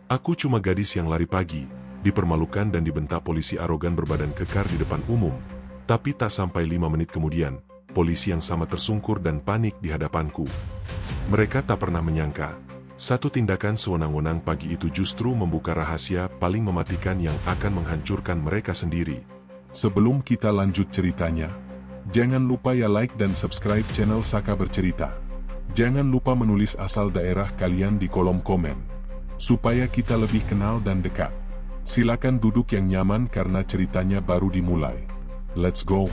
Aku cuma gadis yang lari pagi, dipermalukan dan dibentak polisi arogan berbadan kekar di depan umum. Tapi tak sampai 5 menit kemudian, polisi yang sama tersungkur dan panik di hadapanku. Mereka tak pernah menyangka, satu tindakan sewenang-wenang pagi itu justru membuka rahasia paling mematikan yang akan menghancurkan mereka sendiri. Sebelum kita lanjut ceritanya, jangan lupa ya like dan subscribe channel Saka Bercerita. Jangan lupa menulis asal daerah kalian di kolom komen, supaya kita lebih kenal dan dekat. Silakan duduk yang nyaman karena ceritanya baru dimulai. Let's go!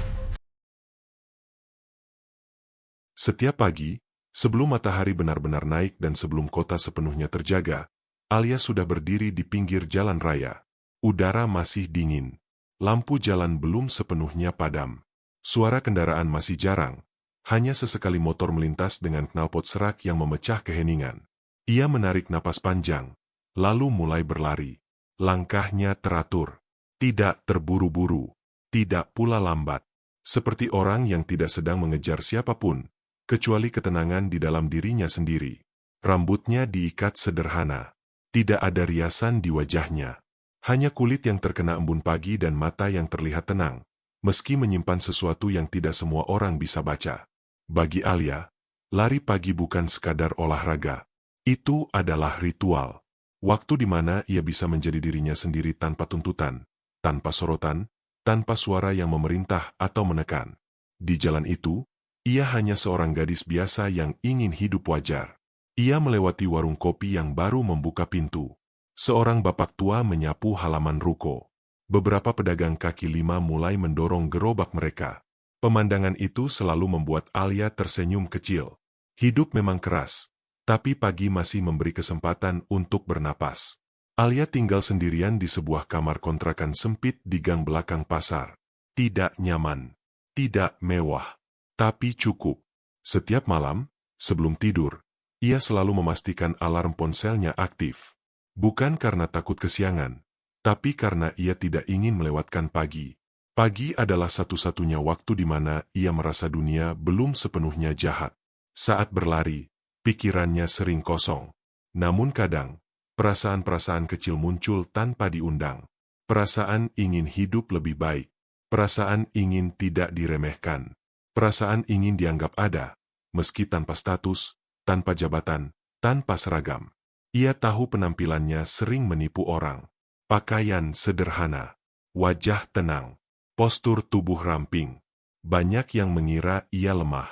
Setiap pagi, sebelum matahari benar-benar naik dan sebelum kota sepenuhnya terjaga, Alia sudah berdiri di pinggir jalan raya. Udara masih dingin. Lampu jalan belum sepenuhnya padam. Suara kendaraan masih jarang. Hanya sesekali motor melintas dengan knalpot serak yang memecah keheningan. Ia menarik napas panjang, lalu mulai berlari. Langkahnya teratur, tidak terburu-buru, tidak pula lambat. Seperti orang yang tidak sedang mengejar siapapun, kecuali ketenangan di dalam dirinya sendiri. Rambutnya diikat sederhana. Tidak ada riasan di wajahnya. Hanya kulit yang terkena embun pagi dan mata yang terlihat tenang, meski menyimpan sesuatu yang tidak semua orang bisa baca. Bagi Alia, lari pagi bukan sekadar olahraga. Itu adalah ritual. Waktu di mana ia bisa menjadi dirinya sendiri tanpa tuntutan, tanpa sorotan, tanpa suara yang memerintah atau menekan. Di jalan itu, ia hanya seorang gadis biasa yang ingin hidup wajar. Ia melewati warung kopi yang baru membuka pintu. Seorang bapak tua menyapu halaman ruko. Beberapa pedagang kaki lima mulai mendorong gerobak mereka. Pemandangan itu selalu membuat Alia tersenyum kecil. Hidup memang keras, tapi pagi masih memberi kesempatan untuk bernapas. Alia tinggal sendirian di sebuah kamar kontrakan sempit di gang belakang pasar. Tidak nyaman, tidak mewah, tapi cukup. Setiap malam, sebelum tidur, ia selalu memastikan alarm ponselnya aktif. Bukan karena takut kesiangan, tapi karena ia tidak ingin melewatkan pagi. Pagi adalah satu-satunya waktu di mana ia merasa dunia belum sepenuhnya jahat. Saat berlari, pikirannya sering kosong. Namun kadang, perasaan-perasaan kecil muncul tanpa diundang. Perasaan ingin hidup lebih baik. Perasaan ingin tidak diremehkan. Perasaan ingin dianggap ada, meski tanpa status, tanpa jabatan, tanpa seragam. Ia tahu penampilannya sering menipu orang. Pakaian sederhana, wajah tenang, postur tubuh ramping. Banyak yang mengira ia lemah.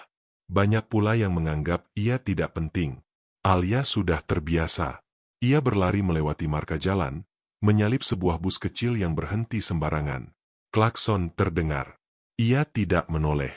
Banyak pula yang menganggap ia tidak penting. Alia sudah terbiasa. Ia berlari melewati marka jalan, menyalip sebuah bus kecil yang berhenti sembarangan. Klakson terdengar. Ia tidak menoleh.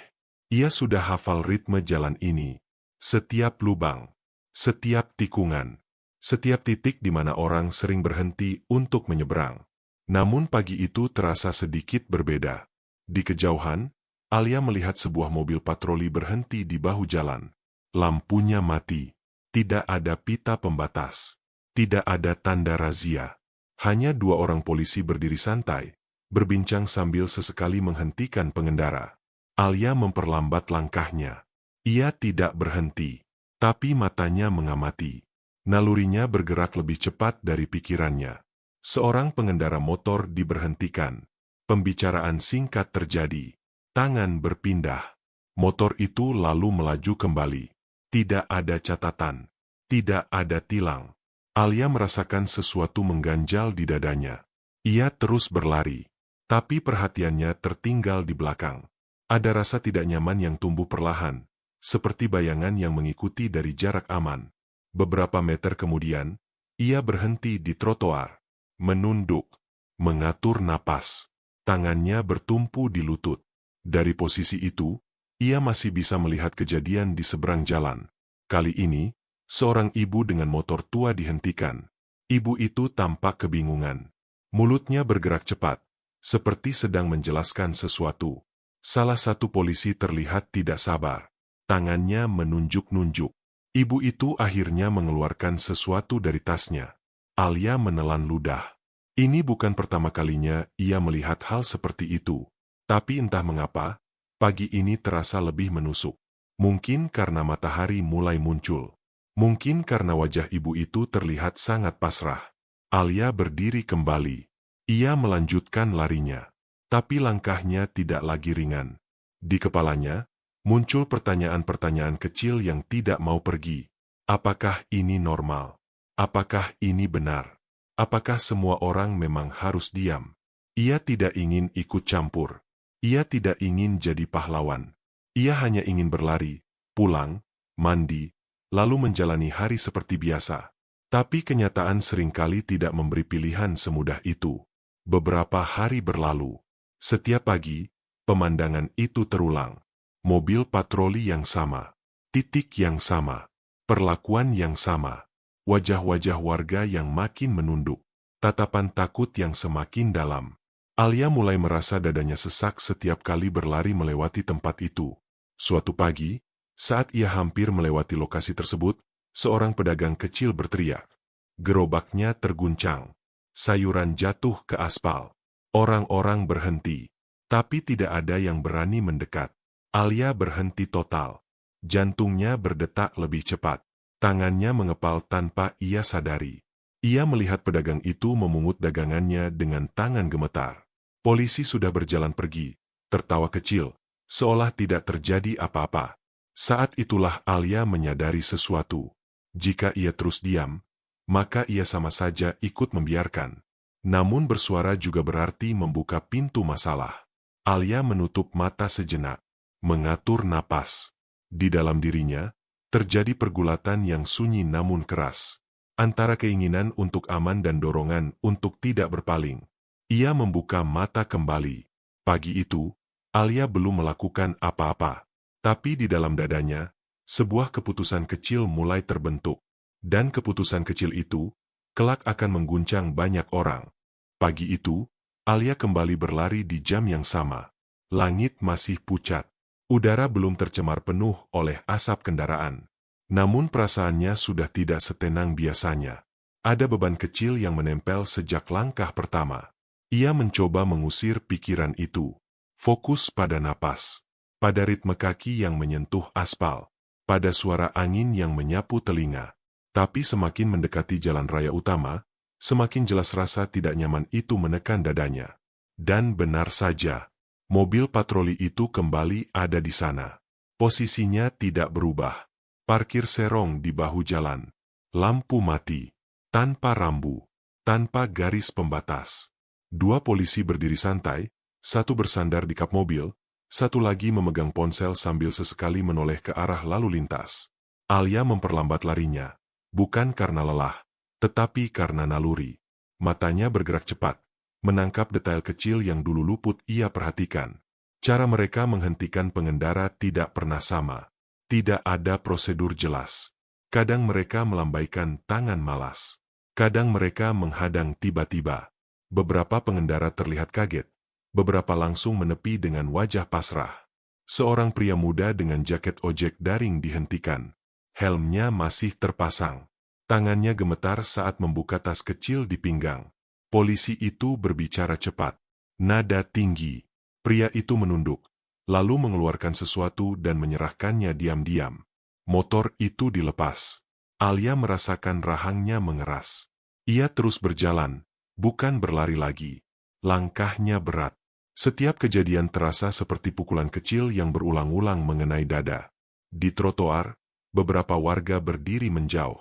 Ia sudah hafal ritme jalan ini. Setiap lubang, setiap tikungan, setiap titik di mana orang sering berhenti untuk menyeberang. Namun pagi itu terasa sedikit berbeda. Di kejauhan, Alia melihat sebuah mobil patroli berhenti di bahu jalan. Lampunya mati. Tidak ada pita pembatas. Tidak ada tanda razia. Hanya dua orang polisi berdiri santai, berbincang sambil sesekali menghentikan pengendara. Alia memperlambat langkahnya. Ia tidak berhenti, tapi matanya mengamati. Nalurinya bergerak lebih cepat dari pikirannya. Seorang pengendara motor diberhentikan. Pembicaraan singkat terjadi. Tangan berpindah. Motor itu lalu melaju kembali. Tidak ada catatan. Tidak ada tilang. Alia merasakan sesuatu mengganjal di dadanya. Ia terus berlari. Tapi perhatiannya tertinggal di belakang. Ada rasa tidak nyaman yang tumbuh perlahan, seperti bayangan yang mengikuti dari jarak aman. Beberapa meter kemudian, ia berhenti di trotoar. Menunduk. Mengatur napas. Tangannya bertumpu di lutut. Dari posisi itu, ia masih bisa melihat kejadian di seberang jalan. Kali ini, seorang ibu dengan motor tua dihentikan. Ibu itu tampak kebingungan. Mulutnya bergerak cepat, seperti sedang menjelaskan sesuatu. Salah satu polisi terlihat tidak sabar. Tangannya menunjuk-nunjuk. Ibu itu akhirnya mengeluarkan sesuatu dari tasnya. Alia menelan ludah. Ini bukan pertama kalinya ia melihat hal seperti itu. Tapi entah mengapa, pagi ini terasa lebih menusuk. Mungkin karena matahari mulai muncul. Mungkin karena wajah ibu itu terlihat sangat pasrah. Alia berdiri kembali. Ia melanjutkan larinya. Tapi langkahnya tidak lagi ringan. Di kepalanya, muncul pertanyaan-pertanyaan kecil yang tidak mau pergi. Apakah ini normal? Apakah ini benar? Apakah semua orang memang harus diam? Ia tidak ingin ikut campur. Ia tidak ingin jadi pahlawan. Ia hanya ingin berlari, pulang, mandi, lalu menjalani hari seperti biasa. Tapi kenyataan seringkali tidak memberi pilihan semudah itu. Beberapa hari berlalu. Setiap pagi, pemandangan itu terulang. Mobil patroli yang sama. Titik yang sama. Perlakuan yang sama. Wajah-wajah warga yang makin menunduk. Tatapan takut yang semakin dalam. Alia mulai merasa dadanya sesak setiap kali berlari melewati tempat itu. Suatu pagi, saat ia hampir melewati lokasi tersebut, seorang pedagang kecil berteriak. Gerobaknya terguncang. Sayuran jatuh ke aspal. Orang-orang berhenti. Tapi tidak ada yang berani mendekat. Alia berhenti total. Jantungnya berdetak lebih cepat. Tangannya mengepal tanpa ia sadari. Ia melihat pedagang itu memungut dagangannya dengan tangan gemetar. Polisi sudah berjalan pergi, tertawa kecil, seolah tidak terjadi apa-apa. Saat itulah Alia menyadari sesuatu. Jika ia terus diam, maka ia sama saja ikut membiarkan. Namun bersuara juga berarti membuka pintu masalah. Alia menutup mata sejenak, mengatur napas. Di dalam dirinya, terjadi pergulatan yang sunyi namun keras. Antara keinginan untuk aman dan dorongan untuk tidak berpaling. Ia membuka mata kembali. Pagi itu, Alia belum melakukan apa-apa. Tapi di dalam dadanya, sebuah keputusan kecil mulai terbentuk. Dan keputusan kecil itu, kelak akan mengguncang banyak orang. Pagi itu, Alia kembali berlari di jam yang sama. Langit masih pucat. Udara belum tercemar penuh oleh asap kendaraan. Namun perasaannya sudah tidak setenang biasanya. Ada beban kecil yang menempel sejak langkah pertama. Ia mencoba mengusir pikiran itu. Fokus pada napas. Pada ritme kaki yang menyentuh aspal. Pada suara angin yang menyapu telinga. Tapi semakin mendekati jalan raya utama, semakin jelas rasa tidak nyaman itu menekan dadanya. Dan benar saja, mobil patroli itu kembali ada di sana. Posisinya tidak berubah. Parkir serong di bahu jalan. Lampu mati. Tanpa rambu. Tanpa garis pembatas. Dua polisi berdiri santai, satu bersandar di kap mobil, satu lagi memegang ponsel sambil sesekali menoleh ke arah lalu lintas. Alia memperlambat larinya. Bukan karena lelah, tetapi karena naluri. Matanya bergerak cepat, menangkap detail kecil yang dulu luput ia perhatikan. Cara mereka menghentikan pengendara tidak pernah sama. Tidak ada prosedur jelas. Kadang mereka melambaikan tangan malas. Kadang mereka menghadang tiba-tiba. Beberapa pengendara terlihat kaget. Beberapa langsung menepi dengan wajah pasrah. Seorang pria muda dengan jaket ojek daring dihentikan. Helmnya masih terpasang. Tangannya gemetar saat membuka tas kecil di pinggang. Polisi itu berbicara cepat. Nada tinggi. Pria itu menunduk, lalu mengeluarkan sesuatu dan menyerahkannya diam-diam. Motor itu dilepas. Alia merasakan rahangnya mengeras. Ia terus berjalan, bukan berlari lagi. Langkahnya berat. Setiap kejadian terasa seperti pukulan kecil yang berulang-ulang mengenai dada. Di trotoar, beberapa warga berdiri menjauh.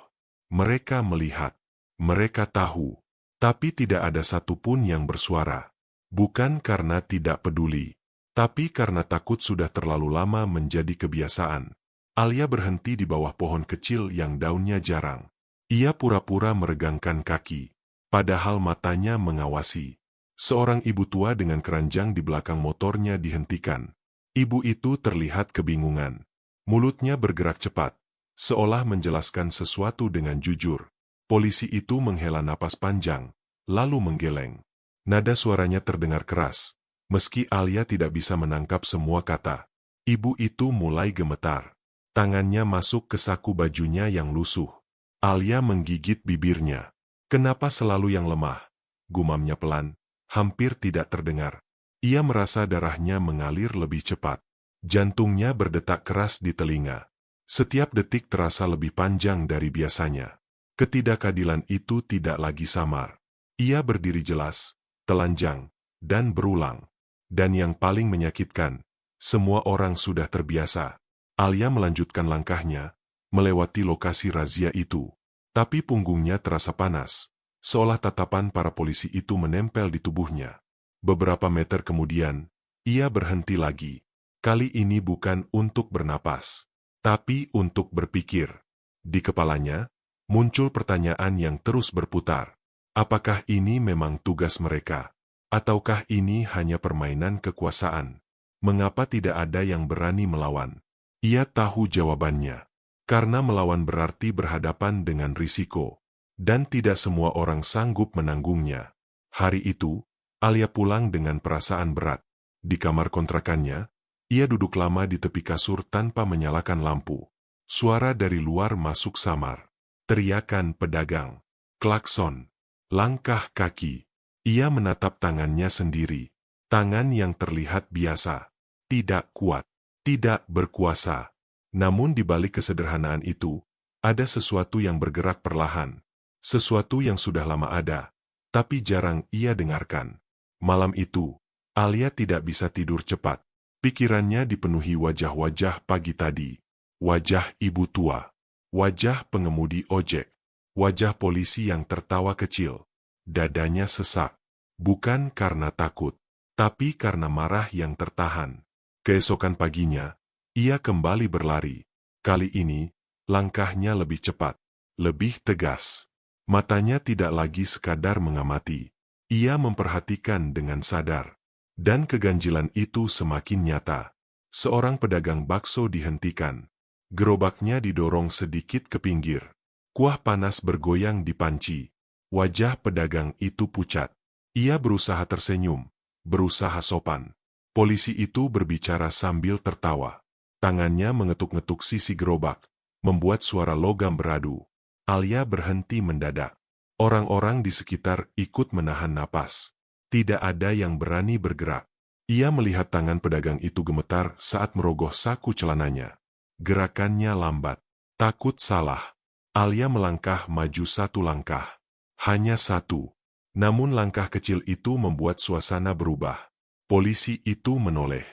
Mereka melihat. Mereka tahu. Tapi tidak ada satupun yang bersuara. Bukan karena tidak peduli. Tapi karena takut sudah terlalu lama menjadi kebiasaan. Alia berhenti di bawah pohon kecil yang daunnya jarang. Ia pura-pura meregangkan kaki. Padahal matanya mengawasi. Seorang ibu tua dengan keranjang di belakang motornya dihentikan. Ibu itu terlihat kebingungan. Mulutnya bergerak cepat. Seolah menjelaskan sesuatu dengan jujur. Polisi itu menghela napas panjang, lalu menggeleng. Nada suaranya terdengar keras. Meski Alia tidak bisa menangkap semua kata. Ibu itu mulai gemetar. Tangannya masuk ke saku bajunya yang lusuh. Alia menggigit bibirnya. Kenapa selalu yang lemah? Gumamnya pelan, hampir tidak terdengar. Ia merasa darahnya mengalir lebih cepat. Jantungnya berdetak keras di telinga. Setiap detik terasa lebih panjang dari biasanya. Ketidakadilan itu tidak lagi samar. Ia berdiri jelas, telanjang, dan berulang. Dan yang paling menyakitkan, semua orang sudah terbiasa. Alia melanjutkan langkahnya, melewati lokasi razia itu. Tapi punggungnya terasa panas, seolah tatapan para polisi itu menempel di tubuhnya. Beberapa meter kemudian, ia berhenti lagi. Kali ini bukan untuk bernapas, tapi untuk berpikir. Di kepalanya, muncul pertanyaan yang terus berputar. Apakah ini memang tugas mereka? Ataukah ini hanya permainan kekuasaan? Mengapa tidak ada yang berani melawan? Ia tahu jawabannya. Karena melawan berarti berhadapan dengan risiko. Dan tidak semua orang sanggup menanggungnya. Hari itu, Alia pulang dengan perasaan berat. Di kamar kontrakannya, ia duduk lama di tepi kasur tanpa menyalakan lampu. Suara dari luar masuk samar. Teriakan pedagang. Klakson. Langkah kaki. Ia menatap tangannya sendiri. Tangan yang terlihat biasa. Tidak kuat. Tidak berkuasa. Namun di balik kesederhanaan itu, ada sesuatu yang bergerak perlahan. Sesuatu yang sudah lama ada, tapi jarang ia dengarkan. Malam itu, Alia tidak bisa tidur cepat. Pikirannya dipenuhi wajah-wajah pagi tadi. Wajah ibu tua. Wajah pengemudi ojek. Wajah polisi yang tertawa kecil. Dadanya sesak. Bukan karena takut, tapi karena marah yang tertahan. Keesokan paginya, ia kembali berlari. Kali ini, langkahnya lebih cepat, lebih tegas. Matanya tidak lagi sekadar mengamati. Ia memperhatikan dengan sadar. Dan keganjilan itu semakin nyata. Seorang pedagang bakso dihentikan. Gerobaknya didorong sedikit ke pinggir. Kuah panas bergoyang di panci. Wajah pedagang itu pucat. Ia berusaha tersenyum, berusaha sopan. Polisi itu berbicara sambil tertawa. Tangannya mengetuk-ngetuk sisi gerobak, membuat suara logam beradu. Alia berhenti mendadak. Orang-orang di sekitar ikut menahan napas. Tidak ada yang berani bergerak. Ia melihat tangan pedagang itu gemetar saat merogoh saku celananya. Gerakannya lambat. Takut salah. Alia melangkah maju satu langkah. Hanya satu. Namun langkah kecil itu membuat suasana berubah. Polisi itu menoleh.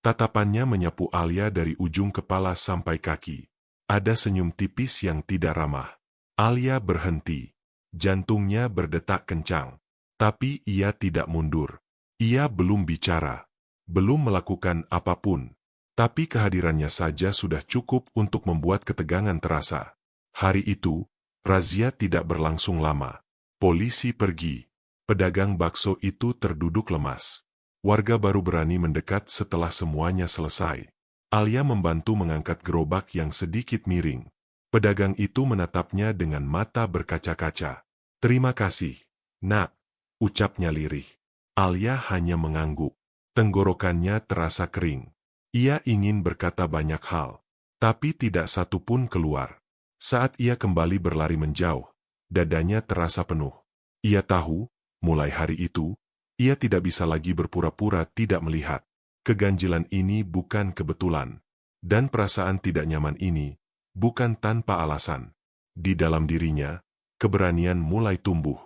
Tatapannya menyapu Alia dari ujung kepala sampai kaki. Ada senyum tipis yang tidak ramah. Alia berhenti. Jantungnya berdetak kencang. Tapi ia tidak mundur. Ia belum bicara. Belum melakukan apapun. Tapi kehadirannya saja sudah cukup untuk membuat ketegangan terasa. Hari itu, razia tidak berlangsung lama. Polisi pergi. Pedagang bakso itu terduduk lemas. Warga baru berani mendekat setelah semuanya selesai. Alia membantu mengangkat gerobak yang sedikit miring. Pedagang itu menatapnya dengan mata berkaca-kaca. "Terima kasih, Nak," ucapnya lirih. Alia hanya mengangguk. Tenggorokannya terasa kering. Ia ingin berkata banyak hal, tapi tidak satu pun keluar. Saat ia kembali berlari menjauh, dadanya terasa penuh. Ia tahu, mulai hari itu, ia tidak bisa lagi berpura-pura tidak melihat. Keganjilan ini bukan kebetulan. Dan perasaan tidak nyaman ini, bukan tanpa alasan. Di dalam dirinya, keberanian mulai tumbuh.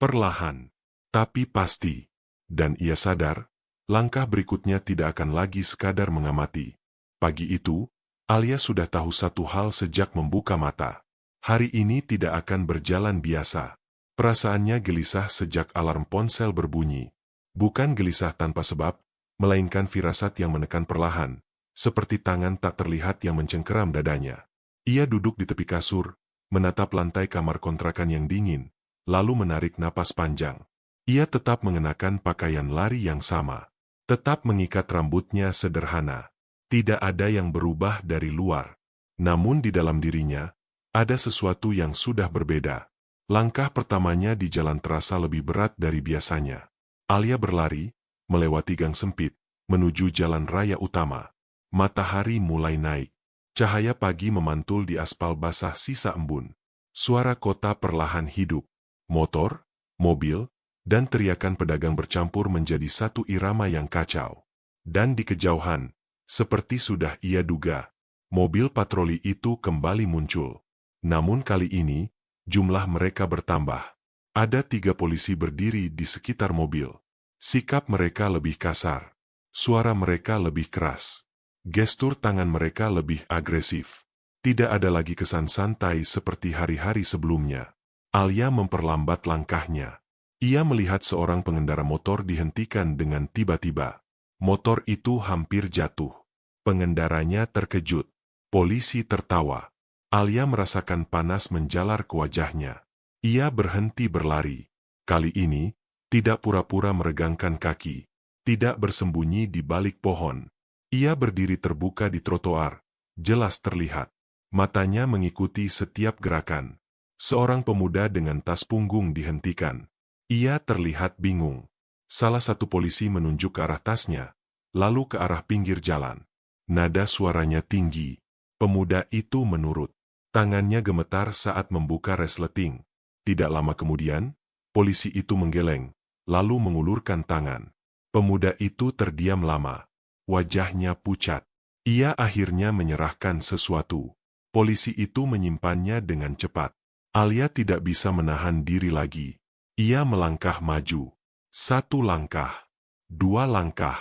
Perlahan, tapi pasti. Dan ia sadar, langkah berikutnya tidak akan lagi sekadar mengamati. Pagi itu, Alia sudah tahu satu hal sejak membuka mata. Hari ini tidak akan berjalan biasa. Perasaannya gelisah sejak alarm ponsel berbunyi. Bukan gelisah tanpa sebab, melainkan firasat yang menekan perlahan, seperti tangan tak terlihat yang mencengkeram dadanya. Ia duduk di tepi kasur, menatap lantai kamar kontrakan yang dingin, lalu menarik napas panjang. Ia tetap mengenakan pakaian lari yang sama, tetap mengikat rambutnya sederhana. Tidak ada yang berubah dari luar. Namun di dalam dirinya, ada sesuatu yang sudah berbeda. Langkah pertamanya di jalan terasa lebih berat dari biasanya. Alia berlari, melewati gang sempit, menuju jalan raya utama. Matahari mulai naik. Cahaya pagi memantul di aspal basah sisa embun. Suara kota perlahan hidup. Motor, mobil, dan teriakan pedagang bercampur menjadi satu irama yang kacau. Dan di kejauhan, seperti sudah ia duga, mobil patroli itu kembali muncul. Namun kali ini, Jumlah mereka bertambah. Ada 3 polisi berdiri di sekitar mobil. Sikap mereka lebih kasar. Suara mereka lebih keras. Gestur tangan mereka lebih agresif. Tidak ada lagi kesan santai seperti hari-hari sebelumnya. Alia memperlambat langkahnya. Ia melihat seorang pengendara motor dihentikan dengan tiba-tiba. Motor itu hampir jatuh. Pengendaranya terkejut. Polisi tertawa. Alia merasakan panas menjalar ke wajahnya. Ia berhenti berlari. Kali ini, tidak pura-pura meregangkan kaki. Tidak bersembunyi di balik pohon. Ia berdiri terbuka di trotoar. Jelas terlihat. Matanya mengikuti setiap gerakan. Seorang pemuda dengan tas punggung dihentikan. Ia terlihat bingung. Salah satu polisi menunjuk ke arah tasnya, lalu ke arah pinggir jalan. Nada suaranya tinggi. Pemuda itu menurut. Tangannya gemetar saat membuka resleting. Tidak lama kemudian, polisi itu menggeleng, lalu mengulurkan tangan. Pemuda itu terdiam lama. Wajahnya pucat. Ia akhirnya menyerahkan sesuatu. Polisi itu menyimpannya dengan cepat. Alia tidak bisa menahan diri lagi. Ia melangkah maju. 1 langkah. 2 langkah.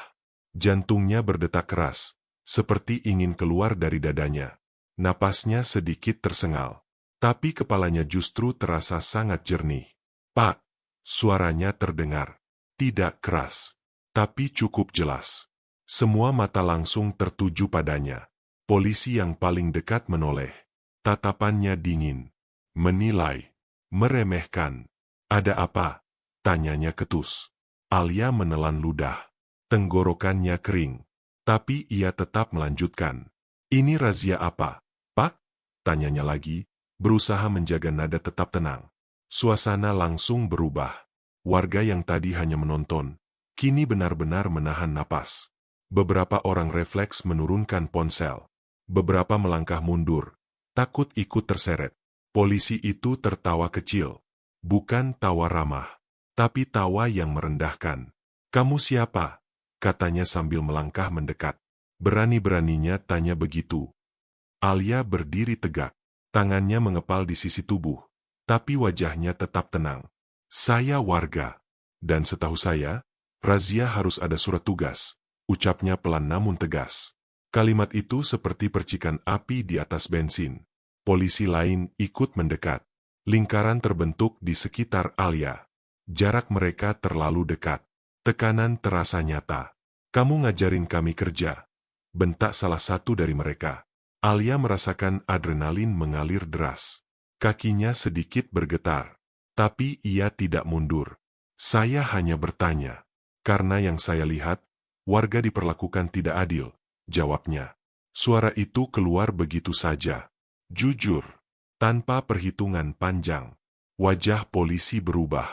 Jantungnya berdetak keras, seperti ingin keluar dari dadanya. Napasnya sedikit tersengal. Tapi kepalanya justru terasa sangat jernih. "Pak!" Suaranya terdengar. Tidak keras, tapi cukup jelas. Semua mata langsung tertuju padanya. Polisi yang paling dekat menoleh. Tatapannya dingin. Menilai. Meremehkan. "Ada apa?" tanyanya ketus. Alia menelan ludah. Tenggorokannya kering. Tapi ia tetap melanjutkan. "Ini razia apa, Pak?" tanyanya lagi, berusaha menjaga nada tetap tenang. Suasana langsung berubah. Warga yang tadi hanya menonton, kini benar-benar menahan napas. Beberapa orang refleks menurunkan ponsel. Beberapa melangkah mundur, takut ikut terseret. Polisi itu tertawa kecil. Bukan tawa ramah, tapi tawa yang merendahkan. "Kamu siapa?" katanya sambil melangkah mendekat. Berani-beraninya tanya begitu. Alia berdiri tegak. Tangannya mengepal di sisi tubuh, tapi wajahnya tetap tenang. "Saya warga. Dan setahu saya, razia harus ada surat tugas," ucapnya pelan namun tegas. Kalimat itu seperti percikan api di atas bensin. Polisi lain ikut mendekat. Lingkaran terbentuk di sekitar Alia. Jarak mereka terlalu dekat. Tekanan terasa nyata. "Kamu ngajarin kami kerja," bentak salah satu dari mereka. Alia merasakan adrenalin mengalir deras. Kakinya sedikit bergetar. Tapi ia tidak mundur. "Saya hanya bertanya. Karena yang saya lihat, warga diperlakukan tidak adil," jawabnya. Suara itu keluar begitu saja. Jujur. Tanpa perhitungan panjang. Wajah polisi berubah.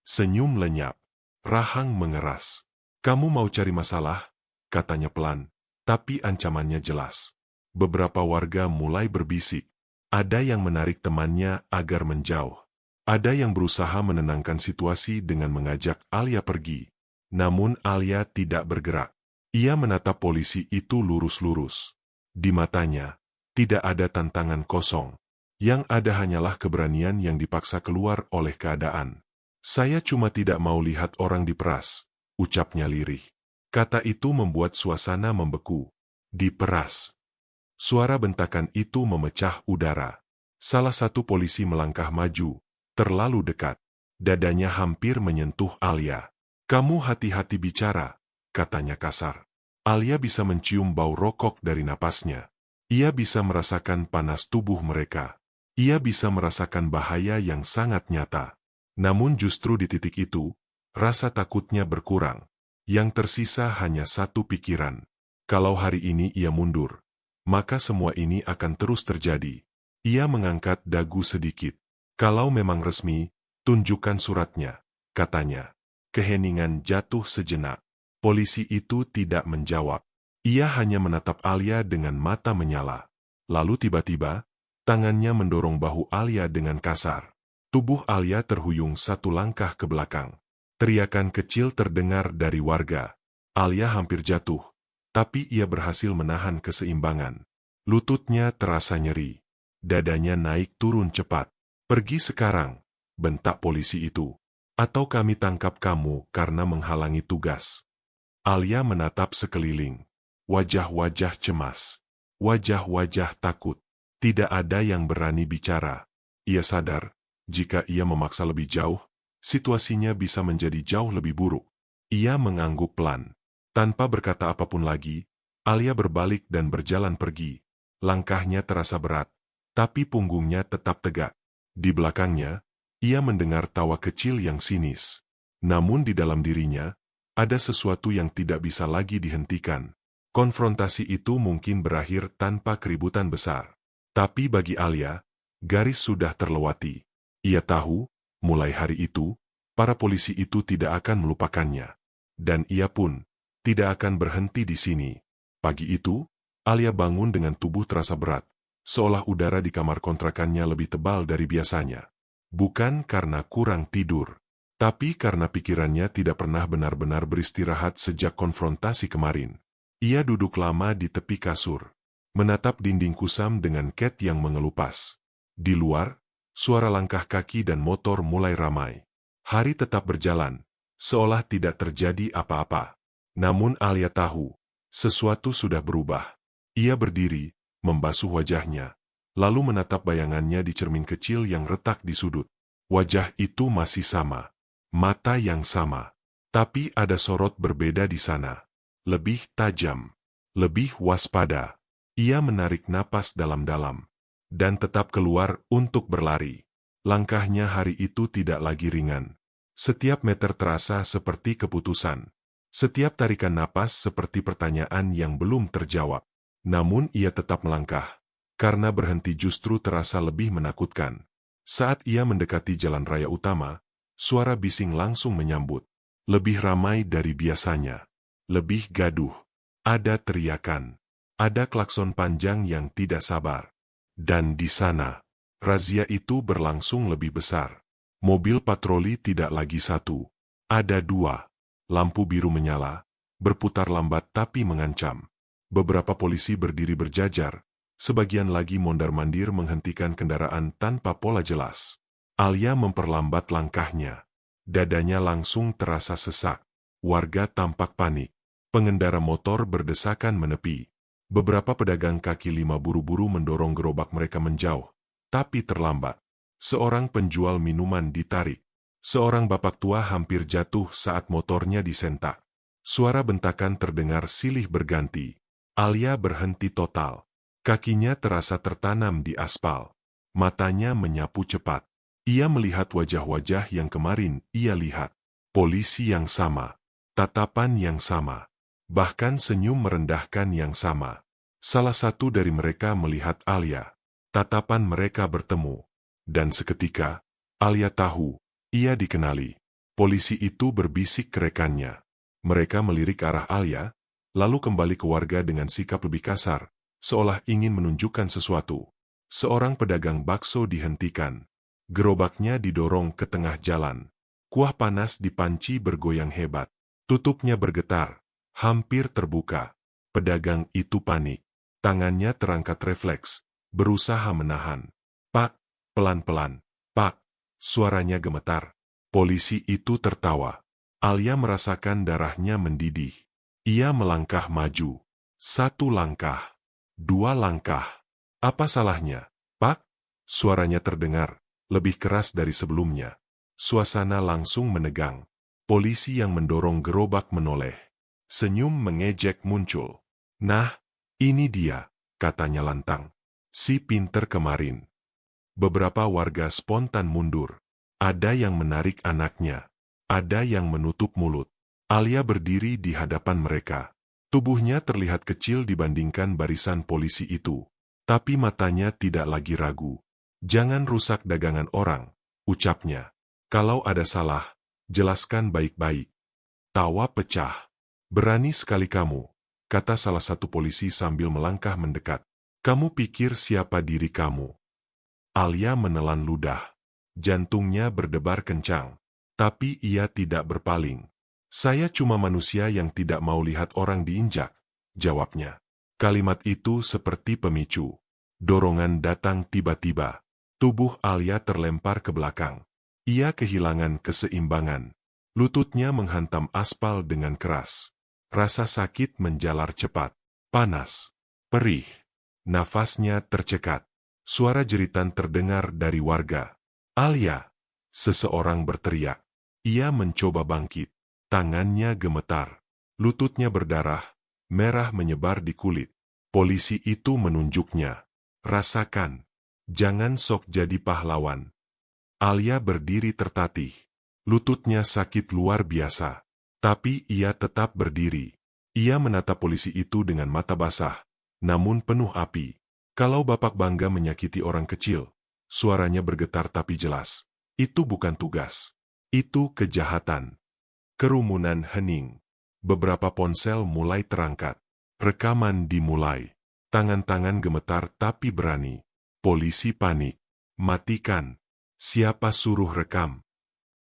Senyum lenyap. Rahang mengeras. "Kamu mau cari masalah?" katanya pelan. Tapi ancamannya jelas. Beberapa warga mulai berbisik. Ada yang menarik temannya agar menjauh. Ada yang berusaha menenangkan situasi dengan mengajak Alia pergi. Namun Alia tidak bergerak. Ia menatap polisi itu lurus-lurus. Di matanya, tidak ada tantangan kosong. Yang ada hanyalah keberanian yang dipaksa keluar oleh keadaan. "Saya cuma tidak mau lihat orang diperas," ucapnya lirih. Kata itu membuat suasana membeku. "Diperas." Suara bentakan itu memecah udara. Salah satu polisi melangkah maju, terlalu dekat. Dadanya hampir menyentuh Alia. "Kamu hati-hati bicara," katanya kasar. Alia bisa mencium bau rokok dari napasnya. Ia bisa merasakan panas tubuh mereka. Ia bisa merasakan bahaya yang sangat nyata. Namun justru di titik itu, rasa takutnya berkurang. Yang tersisa hanya satu pikiran. Kalau hari ini ia mundur, maka semua ini akan terus terjadi. Ia mengangkat dagu sedikit. "Kalau memang resmi, tunjukkan suratnya," katanya. Keheningan jatuh sejenak. Polisi itu tidak menjawab. Ia hanya menatap Alia dengan mata menyala. Lalu tiba-tiba, tangannya mendorong bahu Alia dengan kasar. Tubuh Alia terhuyung 1 langkah ke belakang. Teriakan kecil terdengar dari warga. Alia hampir jatuh, tapi ia berhasil menahan keseimbangan. Lututnya terasa nyeri. Dadanya naik turun cepat. Pergi sekarang, bentak polisi itu. Atau kami tangkap kamu karena menghalangi tugas. Alia menatap sekeliling. Wajah-wajah cemas. Wajah-wajah takut. Tidak ada yang berani bicara. Ia sadar, jika ia memaksa lebih jauh, situasinya bisa menjadi jauh lebih buruk. Ia mengangguk pelan. Tanpa berkata apapun lagi, Alia berbalik dan berjalan pergi. Langkahnya terasa berat, tapi punggungnya tetap tegak. Di belakangnya, ia mendengar tawa kecil yang sinis. Namun di dalam dirinya, ada sesuatu yang tidak bisa lagi dihentikan. Konfrontasi itu mungkin berakhir tanpa keributan besar. Tapi bagi Alia, garis sudah terlewati. Ia tahu, mulai hari itu, para polisi itu tidak akan melupakannya. Dan ia pun tidak akan berhenti di sini. Pagi itu, Alia bangun dengan tubuh terasa berat, seolah udara di kamar kontrakannya lebih tebal dari biasanya. Bukan karena kurang tidur, tapi karena pikirannya tidak pernah benar-benar beristirahat sejak konfrontasi kemarin. Ia duduk lama di tepi kasur, menatap dinding kusam dengan cat yang mengelupas. Di luar, suara langkah kaki dan motor mulai ramai. Hari tetap berjalan, seolah tidak terjadi apa-apa. Namun Alia tahu, sesuatu sudah berubah. Ia berdiri, membasuh wajahnya, lalu menatap bayangannya di cermin kecil yang retak di sudut. Wajah itu masih sama, mata yang sama, tapi ada sorot berbeda di sana. Lebih tajam, lebih waspada. Ia menarik napas dalam-dalam, dan tetap keluar untuk berlari. Langkahnya hari itu tidak lagi ringan. Setiap meter terasa seperti keputusan. Setiap tarikan napas seperti pertanyaan yang belum terjawab. Namun ia tetap melangkah, karena berhenti justru terasa lebih menakutkan. Saat ia mendekati jalan raya utama, suara bising langsung menyambut. Lebih ramai dari biasanya. Lebih gaduh. Ada teriakan. Ada klakson panjang yang tidak sabar. Dan di sana, razia itu berlangsung lebih besar. Mobil patroli tidak lagi satu. Ada dua. Lampu biru menyala, berputar lambat tapi mengancam. Beberapa polisi berdiri berjajar, sebagian lagi mondar-mandir menghentikan kendaraan tanpa pola jelas. Alia memperlambat langkahnya. Dadanya langsung terasa sesak. Warga tampak panik. Pengendara motor berdesakan menepi. Beberapa pedagang kaki lima buru-buru mendorong gerobak mereka menjauh, tapi terlambat. Seorang penjual minuman ditarik. Seorang bapak tua hampir jatuh saat motornya disentak. Suara bentakan terdengar silih berganti. Alia berhenti total. Kakinya terasa tertanam di aspal. Matanya menyapu cepat. Ia melihat wajah-wajah yang kemarin ia lihat. Polisi yang sama. Tatapan yang sama. Bahkan senyum merendahkan yang sama. Salah satu dari mereka melihat Alia. Tatapan mereka bertemu. Dan seketika, Alia tahu. Ia dikenali. Polisi itu berbisik ke rekannya. Mereka melirik ke arah Alia, lalu kembali ke warga dengan sikap lebih kasar, seolah ingin menunjukkan sesuatu. Seorang pedagang bakso dihentikan. Gerobaknya didorong ke tengah jalan. Kuah panas di panci bergoyang hebat. Tutupnya bergetar, hampir terbuka. Pedagang itu panik. Tangannya terangkat refleks, berusaha menahan. "Pak, pelan-pelan, Pak." Suaranya gemetar. Polisi itu tertawa. Alia merasakan darahnya mendidih. Ia melangkah maju. 1 langkah. 2 langkah. "Apa salahnya, Pak?" Suaranya terdengar, lebih keras dari sebelumnya. Suasana langsung menegang. Polisi yang mendorong gerobak menoleh. Senyum mengejek muncul. "Nah, ini dia," katanya lantang. "Si pinter kemarin." Beberapa warga spontan mundur. Ada yang menarik anaknya. Ada yang menutup mulut. Alia berdiri di hadapan mereka. Tubuhnya terlihat kecil dibandingkan barisan polisi itu. Tapi matanya tidak lagi ragu. "Jangan rusak dagangan orang," ucapnya. "Kalau ada salah, jelaskan baik-baik." Tawa pecah. "Berani sekali kamu," kata salah satu polisi sambil melangkah mendekat. "Kamu pikir siapa diri kamu?" Alia menelan ludah. Jantungnya berdebar kencang. Tapi ia tidak berpaling. "Saya cuma manusia yang tidak mau lihat orang diinjak," jawabnya. Kalimat itu seperti pemicu. Dorongan datang tiba-tiba. Tubuh Alia terlempar ke belakang. Ia kehilangan keseimbangan. Lututnya menghantam aspal dengan keras. Rasa sakit menjalar cepat. Panas. Perih. Nafasnya tercekat. Suara jeritan terdengar dari warga. "Alia!" Seseorang berteriak. Ia mencoba bangkit. Tangannya gemetar. Lututnya berdarah. Merah menyebar di kulit. Polisi itu menunjuknya. "Rasakan. Jangan sok jadi pahlawan." Alia berdiri tertatih. Lututnya sakit luar biasa. Tapi ia tetap berdiri. Ia menatap polisi itu dengan mata basah, namun penuh api. "Kalau Bapak bangga menyakiti orang kecil," suaranya bergetar tapi jelas. "Itu bukan tugas. Itu kejahatan." Kerumunan hening. Beberapa ponsel mulai terangkat. Rekaman dimulai. Tangan-tangan gemetar tapi berani. Polisi panik. "Matikan. Siapa suruh rekam?"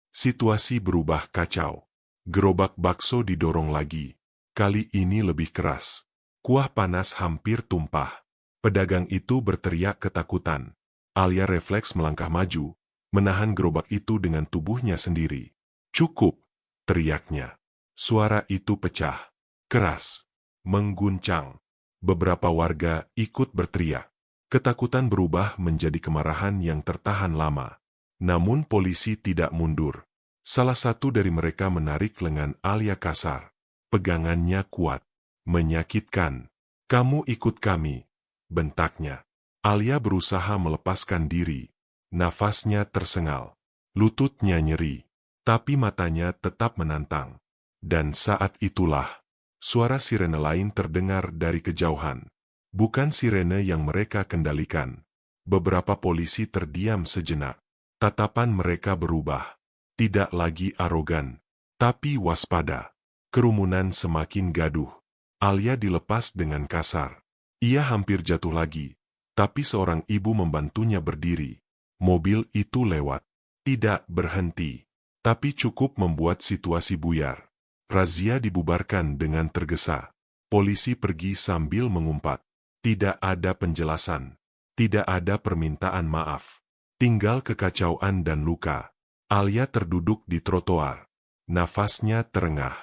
Situasi berubah kacau. Gerobak bakso didorong lagi. Kali ini lebih keras. Kuah panas hampir tumpah. Pedagang itu berteriak ketakutan. Alia refleks melangkah maju, menahan gerobak itu dengan tubuhnya sendiri. "Cukup!" teriaknya. Suara itu pecah. Keras. Mengguncang. Beberapa warga ikut berteriak. Ketakutan berubah menjadi kemarahan yang tertahan lama. Namun polisi tidak mundur. Salah satu dari mereka menarik lengan Alia kasar. Pegangannya kuat. "Menyakitkan. Kamu ikut kami," bentaknya. Alia berusaha melepaskan diri. Nafasnya tersengal. Lututnya nyeri. Tapi matanya tetap menantang. Dan saat itulah, suara sirene lain terdengar dari kejauhan. Bukan sirene yang mereka kendalikan. Beberapa polisi terdiam sejenak. Tatapan mereka berubah. Tidak lagi arogan, tapi waspada. Kerumunan semakin gaduh. Alia dilepas dengan kasar. Ia hampir jatuh lagi, tapi seorang ibu membantunya berdiri. Mobil itu lewat. Tidak berhenti, tapi cukup membuat situasi buyar. Razia dibubarkan dengan tergesa. Polisi pergi sambil mengumpat. Tidak ada penjelasan. Tidak ada permintaan maaf. Tinggal kekacauan dan luka. Alia terduduk di trotoar. Nafasnya terengah.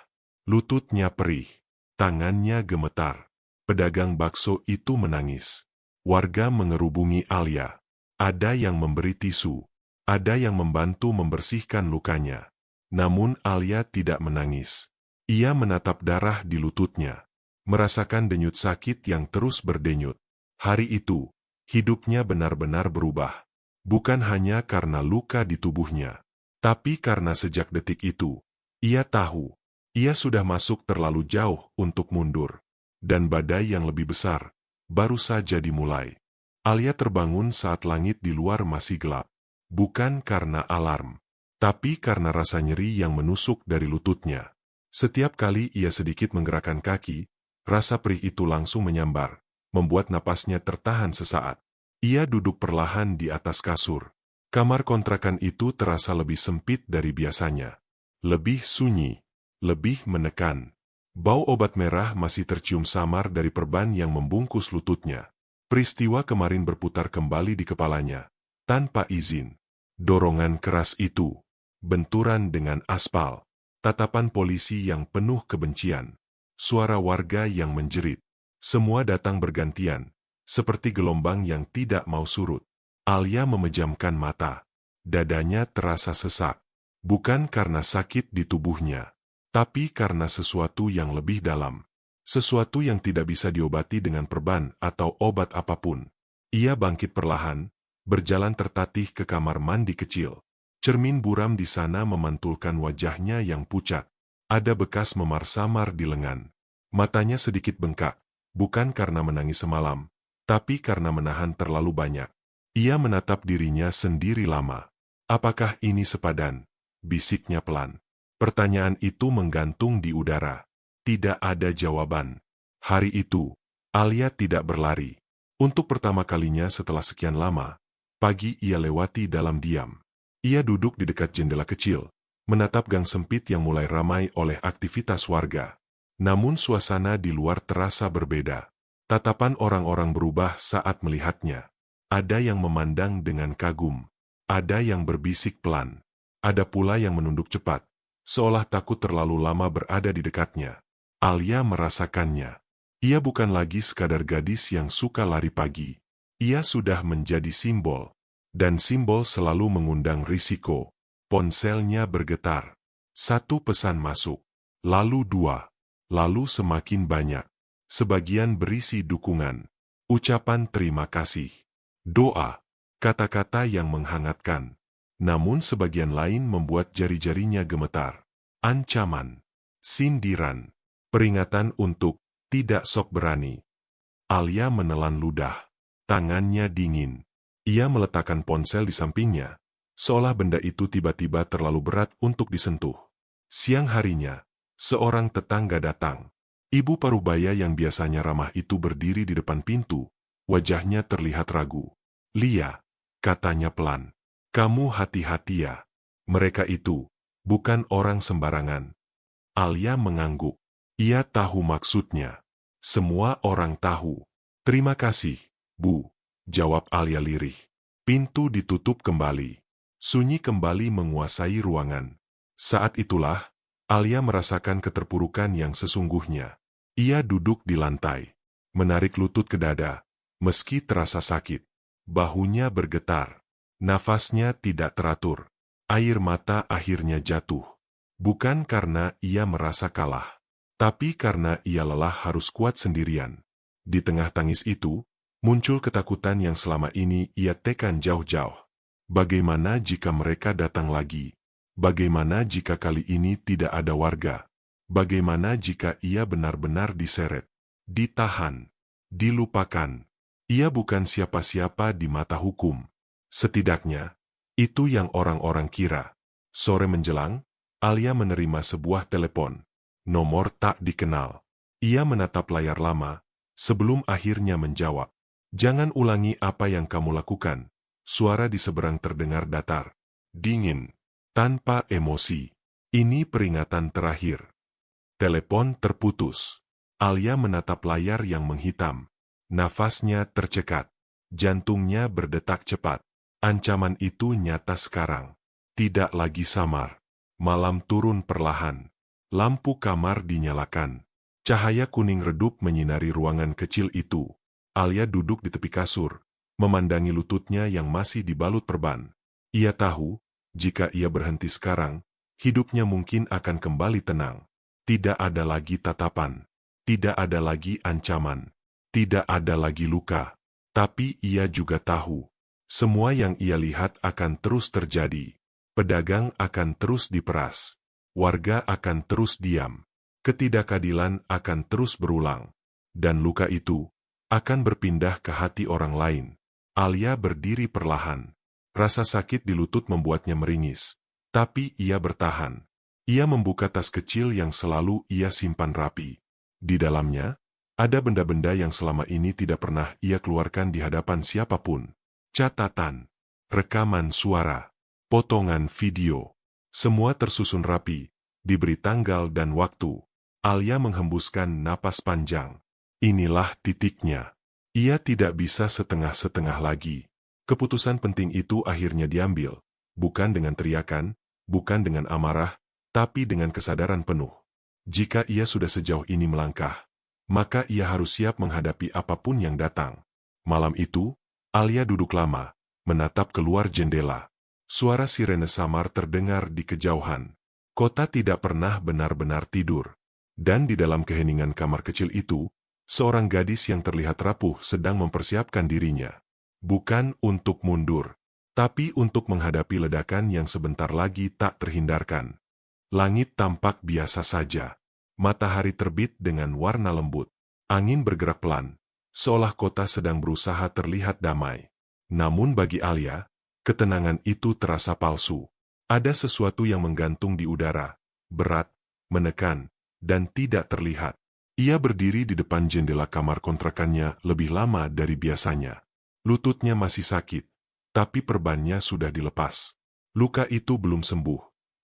Lututnya perih. Tangannya gemetar. Pedagang bakso itu menangis. Warga mengerubungi Alia. Ada yang memberi tisu. Ada yang membantu membersihkan lukanya. Namun Alia tidak menangis. Ia menatap darah di lututnya. Merasakan denyut sakit yang terus berdenyut. Hari itu, hidupnya benar-benar berubah. Bukan hanya karena luka di tubuhnya, tapi karena sejak detik itu, ia tahu, ia sudah masuk terlalu jauh untuk mundur. Dan badai yang lebih besar, baru saja dimulai. Alia terbangun saat langit di luar masih gelap. Bukan karena alarm, tapi karena rasa nyeri yang menusuk dari lututnya. Setiap kali ia sedikit menggerakkan kaki, rasa perih itu langsung menyambar, membuat napasnya tertahan sesaat. Ia duduk perlahan di atas kasur. Kamar kontrakan itu terasa lebih sempit dari biasanya. Lebih sunyi, lebih menekan. Bau obat merah masih tercium samar dari perban yang membungkus lututnya. Peristiwa kemarin berputar kembali di kepalanya, tanpa izin. Dorongan keras itu, benturan dengan aspal, tatapan polisi yang penuh kebencian, suara warga yang menjerit. Semua datang bergantian, seperti gelombang yang tidak mau surut. Alia memejamkan mata. Dadanya terasa sesak. Bukan karena sakit di tubuhnya, tapi karena sesuatu yang lebih dalam. Sesuatu yang tidak bisa diobati dengan perban atau obat apapun. Ia bangkit perlahan, berjalan tertatih ke kamar mandi kecil. Cermin buram di sana memantulkan wajahnya yang pucat. Ada bekas memar samar di lengan. Matanya sedikit bengkak, bukan karena menangis semalam, tapi karena menahan terlalu banyak. Ia menatap dirinya sendiri lama. Apakah ini sepadan? Bisiknya pelan. Pertanyaan itu menggantung di udara. Tidak ada jawaban. Hari itu, Alia tidak berlari. Untuk pertama kalinya setelah sekian lama, pagi ia lewati dalam diam. Ia duduk di dekat jendela kecil, menatap gang sempit yang mulai ramai oleh aktivitas warga. Namun suasana di luar terasa berbeda. Tatapan orang-orang berubah saat melihatnya. Ada yang memandang dengan kagum. Ada yang berbisik pelan. Ada pula yang menunduk cepat, seolah takut terlalu lama berada di dekatnya. Alia merasakannya. Ia bukan lagi sekadar gadis yang suka lari pagi. Ia sudah menjadi simbol. Dan simbol selalu mengundang risiko. Ponselnya bergetar. Satu pesan masuk. Lalu dua. Lalu semakin banyak. Sebagian berisi dukungan. Ucapan terima kasih. Doa. Kata-kata yang menghangatkan. Namun sebagian lain membuat jari-jarinya gemetar. Ancaman. Sindiran. Peringatan untuk tidak sok berani. Alia menelan ludah. Tangannya dingin. Ia meletakkan ponsel di sampingnya, seolah benda itu tiba-tiba terlalu berat untuk disentuh. Siang harinya, seorang tetangga datang. Ibu parubaya yang biasanya ramah itu berdiri di depan pintu, wajahnya terlihat ragu. "Lia," katanya pelan, "kamu hati-hati ya. Mereka itu bukan orang sembarangan." Alia mengangguk. Ia tahu maksudnya. Semua orang tahu. "Terima kasih, Bu," jawab Alia lirih. Pintu ditutup kembali. Sunyi kembali menguasai ruangan. Saat itulah, Alia merasakan keterpurukan yang sesungguhnya. Ia duduk di lantai, menarik lutut ke dada, meski terasa sakit. Bahunya bergetar. Nafasnya tidak teratur. Air mata akhirnya jatuh. Bukan karena ia merasa kalah, tapi karena ia lelah harus kuat sendirian. Di tengah tangis itu, muncul ketakutan yang selama ini ia tekan jauh-jauh. Bagaimana jika mereka datang lagi? Bagaimana jika kali ini tidak ada warga? Bagaimana jika ia benar-benar diseret, ditahan, dilupakan? Ia bukan siapa-siapa di mata hukum. Setidaknya, itu yang orang-orang kira. Sore menjelang, Alia menerima sebuah telepon. Nomor tak dikenal. Ia menatap layar lama, sebelum akhirnya menjawab. "Jangan ulangi apa yang kamu lakukan." Suara di seberang terdengar datar, dingin, tanpa emosi. "Ini peringatan terakhir." Telepon terputus. Alia menatap layar yang menghitam. Nafasnya tercekat. Jantungnya berdetak cepat. Ancaman itu nyata sekarang. Tidak lagi samar. Malam turun perlahan. Lampu kamar dinyalakan. Cahaya kuning redup menyinari ruangan kecil itu. Alia duduk di tepi kasur, memandangi lututnya yang masih dibalut perban. Ia tahu, jika ia berhenti sekarang, hidupnya mungkin akan kembali tenang. Tidak ada lagi tatapan. Tidak ada lagi ancaman. Tidak ada lagi luka. Tapi ia juga tahu, semua yang ia lihat akan terus terjadi. Pedagang akan terus diperas. Warga akan terus diam. Ketidakadilan akan terus berulang. Dan luka itu akan berpindah ke hati orang lain. Alia berdiri perlahan. Rasa sakit di lutut membuatnya meringis. Tapi ia bertahan. Ia membuka tas kecil yang selalu ia simpan rapi. Di dalamnya, ada benda-benda yang selama ini tidak pernah ia keluarkan di hadapan siapapun. Catatan, rekaman suara, potongan video. Semua tersusun rapi, diberi tanggal dan waktu. Alia menghembuskan napas panjang. Inilah titiknya. Ia tidak bisa setengah-setengah lagi. Keputusan penting itu akhirnya diambil, bukan dengan teriakan, bukan dengan amarah, tapi dengan kesadaran penuh. Jika ia sudah sejauh ini melangkah, maka ia harus siap menghadapi apapun yang datang. Malam itu, Alia duduk lama, menatap keluar jendela. Suara sirene samar terdengar di kejauhan. Kota tidak pernah benar-benar tidur. Dan di dalam keheningan kamar kecil itu, seorang gadis yang terlihat rapuh sedang mempersiapkan dirinya. Bukan untuk mundur, tapi untuk menghadapi ledakan yang sebentar lagi tak terhindarkan. Langit tampak biasa saja. Matahari terbit dengan warna lembut. Angin bergerak pelan, seolah kota sedang berusaha terlihat damai. Namun bagi Alia, ketenangan itu terasa palsu. Ada sesuatu yang menggantung di udara, berat, menekan, dan tidak terlihat. Ia berdiri di depan jendela kamar kontrakannya lebih lama dari biasanya. Lututnya masih sakit, tapi perbannya sudah dilepas. Luka itu belum sembuh,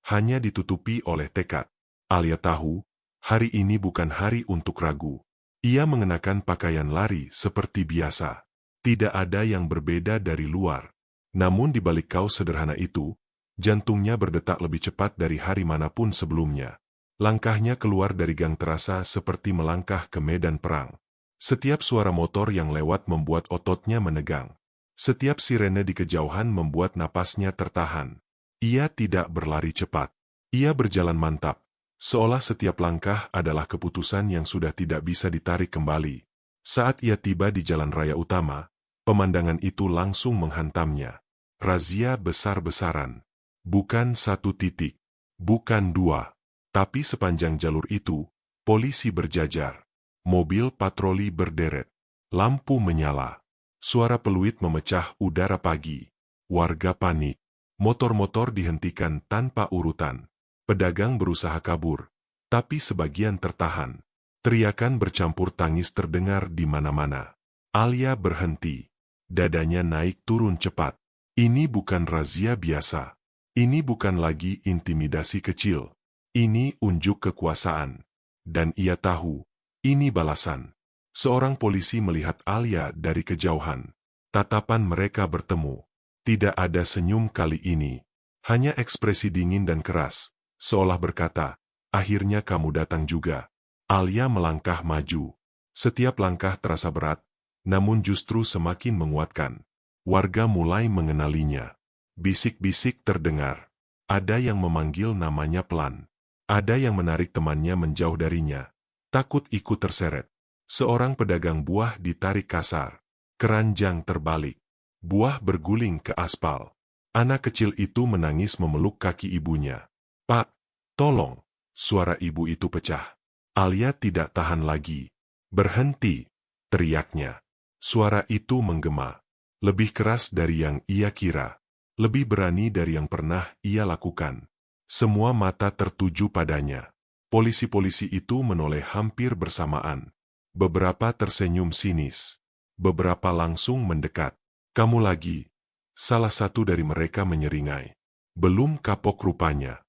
hanya ditutupi oleh tekad. Alia tahu, hari ini bukan hari untuk ragu. Ia mengenakan pakaian lari seperti biasa. Tidak ada yang berbeda dari luar. Namun di balik kaos sederhana itu, jantungnya berdetak lebih cepat dari hari manapun sebelumnya. Langkahnya keluar dari gang terasa seperti melangkah ke medan perang. Setiap suara motor yang lewat membuat ototnya menegang. Setiap sirene di kejauhan membuat napasnya tertahan. Ia tidak berlari cepat. Ia berjalan mantap, seolah setiap langkah adalah keputusan yang sudah tidak bisa ditarik kembali. Saat ia tiba di jalan raya utama, pemandangan itu langsung menghantamnya. Razia besar-besaran. Bukan satu titik, bukan dua, tapi sepanjang jalur itu, polisi berjajar. Mobil patroli berderet. Lampu menyala. Suara peluit memecah udara pagi. Warga panik. Motor-motor dihentikan tanpa urutan. Pedagang berusaha kabur, tapi sebagian tertahan. Teriakan bercampur tangis terdengar di mana-mana. Alia berhenti. Dadanya naik turun cepat. Ini bukan razia biasa. Ini bukan lagi intimidasi kecil. Ini unjuk kekuasaan. Dan ia tahu, ini balasan. Seorang polisi melihat Alia dari kejauhan. Tatapan mereka bertemu. Tidak ada senyum kali ini. Hanya ekspresi dingin dan keras. Seolah berkata, akhirnya kamu datang juga. Alia melangkah maju. Setiap langkah terasa berat, namun justru semakin menguatkan. Warga mulai mengenalinya. Bisik-bisik terdengar. Ada yang memanggil namanya pelan. Ada yang menarik temannya menjauh darinya. Takut ikut terseret. Seorang pedagang buah ditarik kasar. Keranjang terbalik. Buah berguling ke aspal. Anak kecil itu menangis memeluk kaki ibunya. Pak, tolong. Suara ibu itu pecah. Alia tidak tahan lagi. Berhenti, teriaknya. Suara itu menggema. Lebih keras dari yang ia kira. Lebih berani dari yang pernah ia lakukan. Semua mata tertuju padanya. Polisi-polisi itu menoleh hampir bersamaan. Beberapa tersenyum sinis. Beberapa langsung mendekat. Kamu lagi. Salah satu dari mereka menyeringai. Belum kapok rupanya.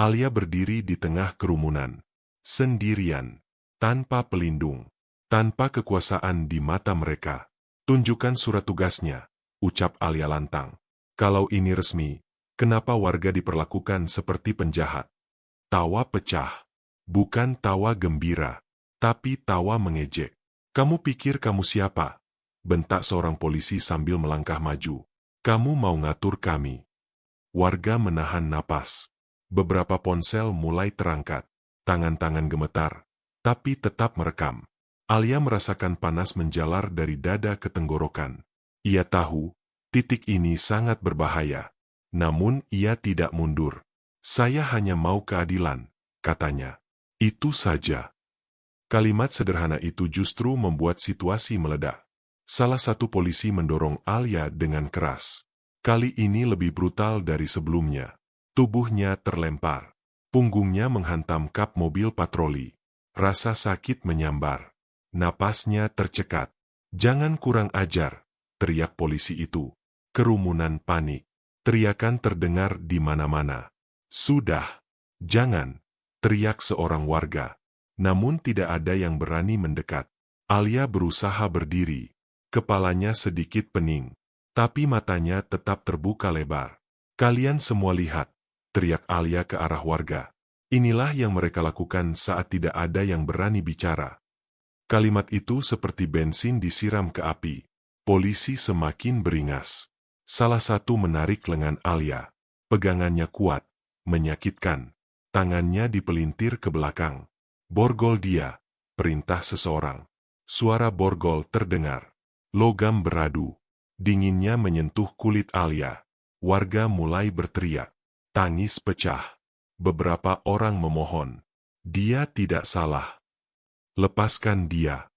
Alia berdiri di tengah kerumunan. Sendirian. Tanpa pelindung. Tanpa kekuasaan di mata mereka. Tunjukkan surat tugasnya, ucap Alia lantang. Kalau ini resmi, kenapa warga diperlakukan seperti penjahat? Tawa pecah. Bukan tawa gembira, tapi tawa mengejek. Kamu pikir kamu siapa? Bentak seorang polisi sambil melangkah maju. Kamu mau ngatur kami? Warga menahan napas. Beberapa ponsel mulai terangkat. Tangan-tangan gemetar, tapi tetap merekam. Alia merasakan panas menjalar dari dada ke tenggorokan. Ia tahu, titik ini sangat berbahaya. Namun ia tidak mundur. Saya hanya mau keadilan, katanya. Itu saja. Kalimat sederhana itu justru membuat situasi meledak. Salah satu polisi mendorong Alia dengan keras. Kali ini lebih brutal dari sebelumnya. Tubuhnya terlempar. Punggungnya menghantam kap mobil patroli. Rasa sakit menyambar. Napasnya tercekat. Jangan kurang ajar, teriak polisi itu. Kerumunan panik. Teriakan terdengar di mana-mana. Sudah. Jangan, teriak seorang warga. Namun tidak ada yang berani mendekat. Alia berusaha berdiri. Kepalanya sedikit pening. Tapi matanya tetap terbuka lebar. Kalian semua lihat, teriak Alia ke arah warga. Inilah yang mereka lakukan saat tidak ada yang berani bicara. Kalimat itu seperti bensin disiram ke api. Polisi semakin beringas. Salah satu menarik lengan Alia. Pegangannya kuat, menyakitkan. Tangannya dipelintir ke belakang. Borgol dia, perintah seseorang. Suara borgol terdengar. Logam beradu. Dinginnya menyentuh kulit Alia. Warga mulai berteriak. Tangis pecah. Beberapa orang memohon. Dia tidak salah. Lepaskan dia.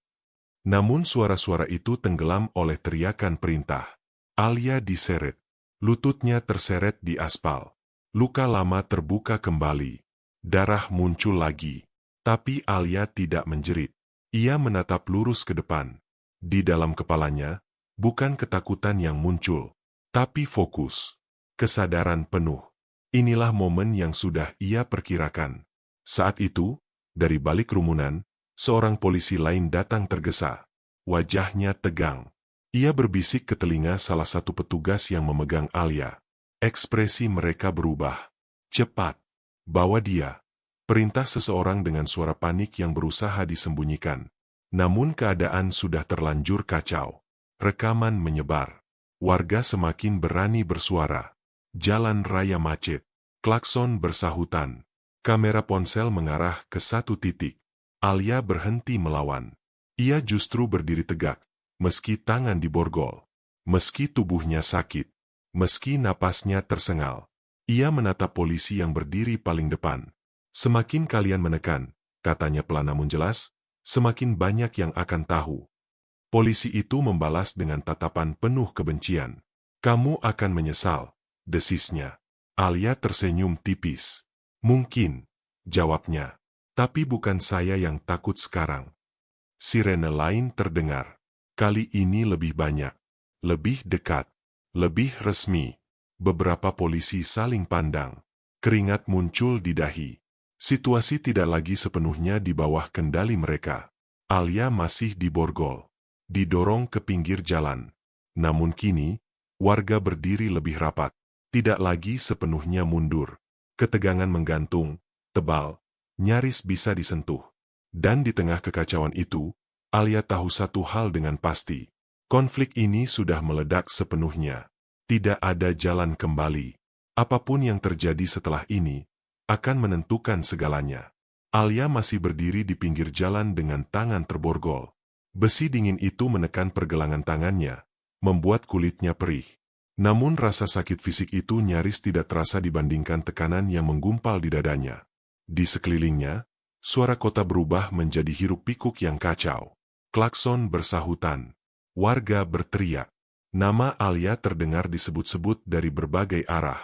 Namun suara-suara itu tenggelam oleh teriakan perintah. Alia diseret. Lututnya terseret di aspal. Luka lama terbuka kembali. Darah muncul lagi. Tapi Alia tidak menjerit. Ia menatap lurus ke depan. Di dalam kepalanya, bukan ketakutan yang muncul, tapi fokus. Kesadaran penuh. Inilah momen yang sudah ia perkirakan. Saat itu, dari balik kerumunan, seorang polisi lain datang tergesa. Wajahnya tegang. Ia berbisik ke telinga salah satu petugas yang memegang Alia. Ekspresi mereka berubah. Cepat, bawa dia. Perintah seseorang dengan suara panik yang berusaha disembunyikan. Namun keadaan sudah terlanjur kacau. Rekaman menyebar. Warga semakin berani bersuara. Jalan raya macet. Klakson bersahutan. Kamera ponsel mengarah ke satu titik. Alia berhenti melawan. Ia justru berdiri tegak. Meski tangan diborgol, meski tubuhnya sakit, meski napasnya tersengal, ia menatap polisi yang berdiri paling depan. Semakin kalian menekan, katanya pelan namun jelas, semakin banyak yang akan tahu. Polisi itu membalas dengan tatapan penuh kebencian. Kamu akan menyesal, desisnya. Alia tersenyum tipis. Mungkin, jawabnya. Tapi bukan saya yang takut sekarang. Sirene lain terdengar. Kali ini lebih banyak, lebih dekat, lebih resmi. Beberapa polisi saling pandang. Keringat muncul di dahi. Situasi tidak lagi sepenuhnya di bawah kendali mereka. Alia masih diborgol, didorong ke pinggir jalan. Namun kini, warga berdiri lebih rapat. Tidak lagi sepenuhnya mundur. Ketegangan menggantung, tebal, nyaris bisa disentuh. Dan di tengah kekacauan itu, Alia tahu satu hal dengan pasti. Konflik ini sudah meledak sepenuhnya. Tidak ada jalan kembali. Apapun yang terjadi setelah ini, akan menentukan segalanya. Alia masih berdiri di pinggir jalan dengan tangan terborgol. Besi dingin itu menekan pergelangan tangannya, membuat kulitnya perih. Namun rasa sakit fisik itu nyaris tidak terasa dibandingkan tekanan yang menggumpal di dadanya. Di sekelilingnya, suara kota berubah menjadi hiruk-pikuk yang kacau. Klakson bersahutan. Warga berteriak. Nama Alia terdengar disebut-sebut dari berbagai arah.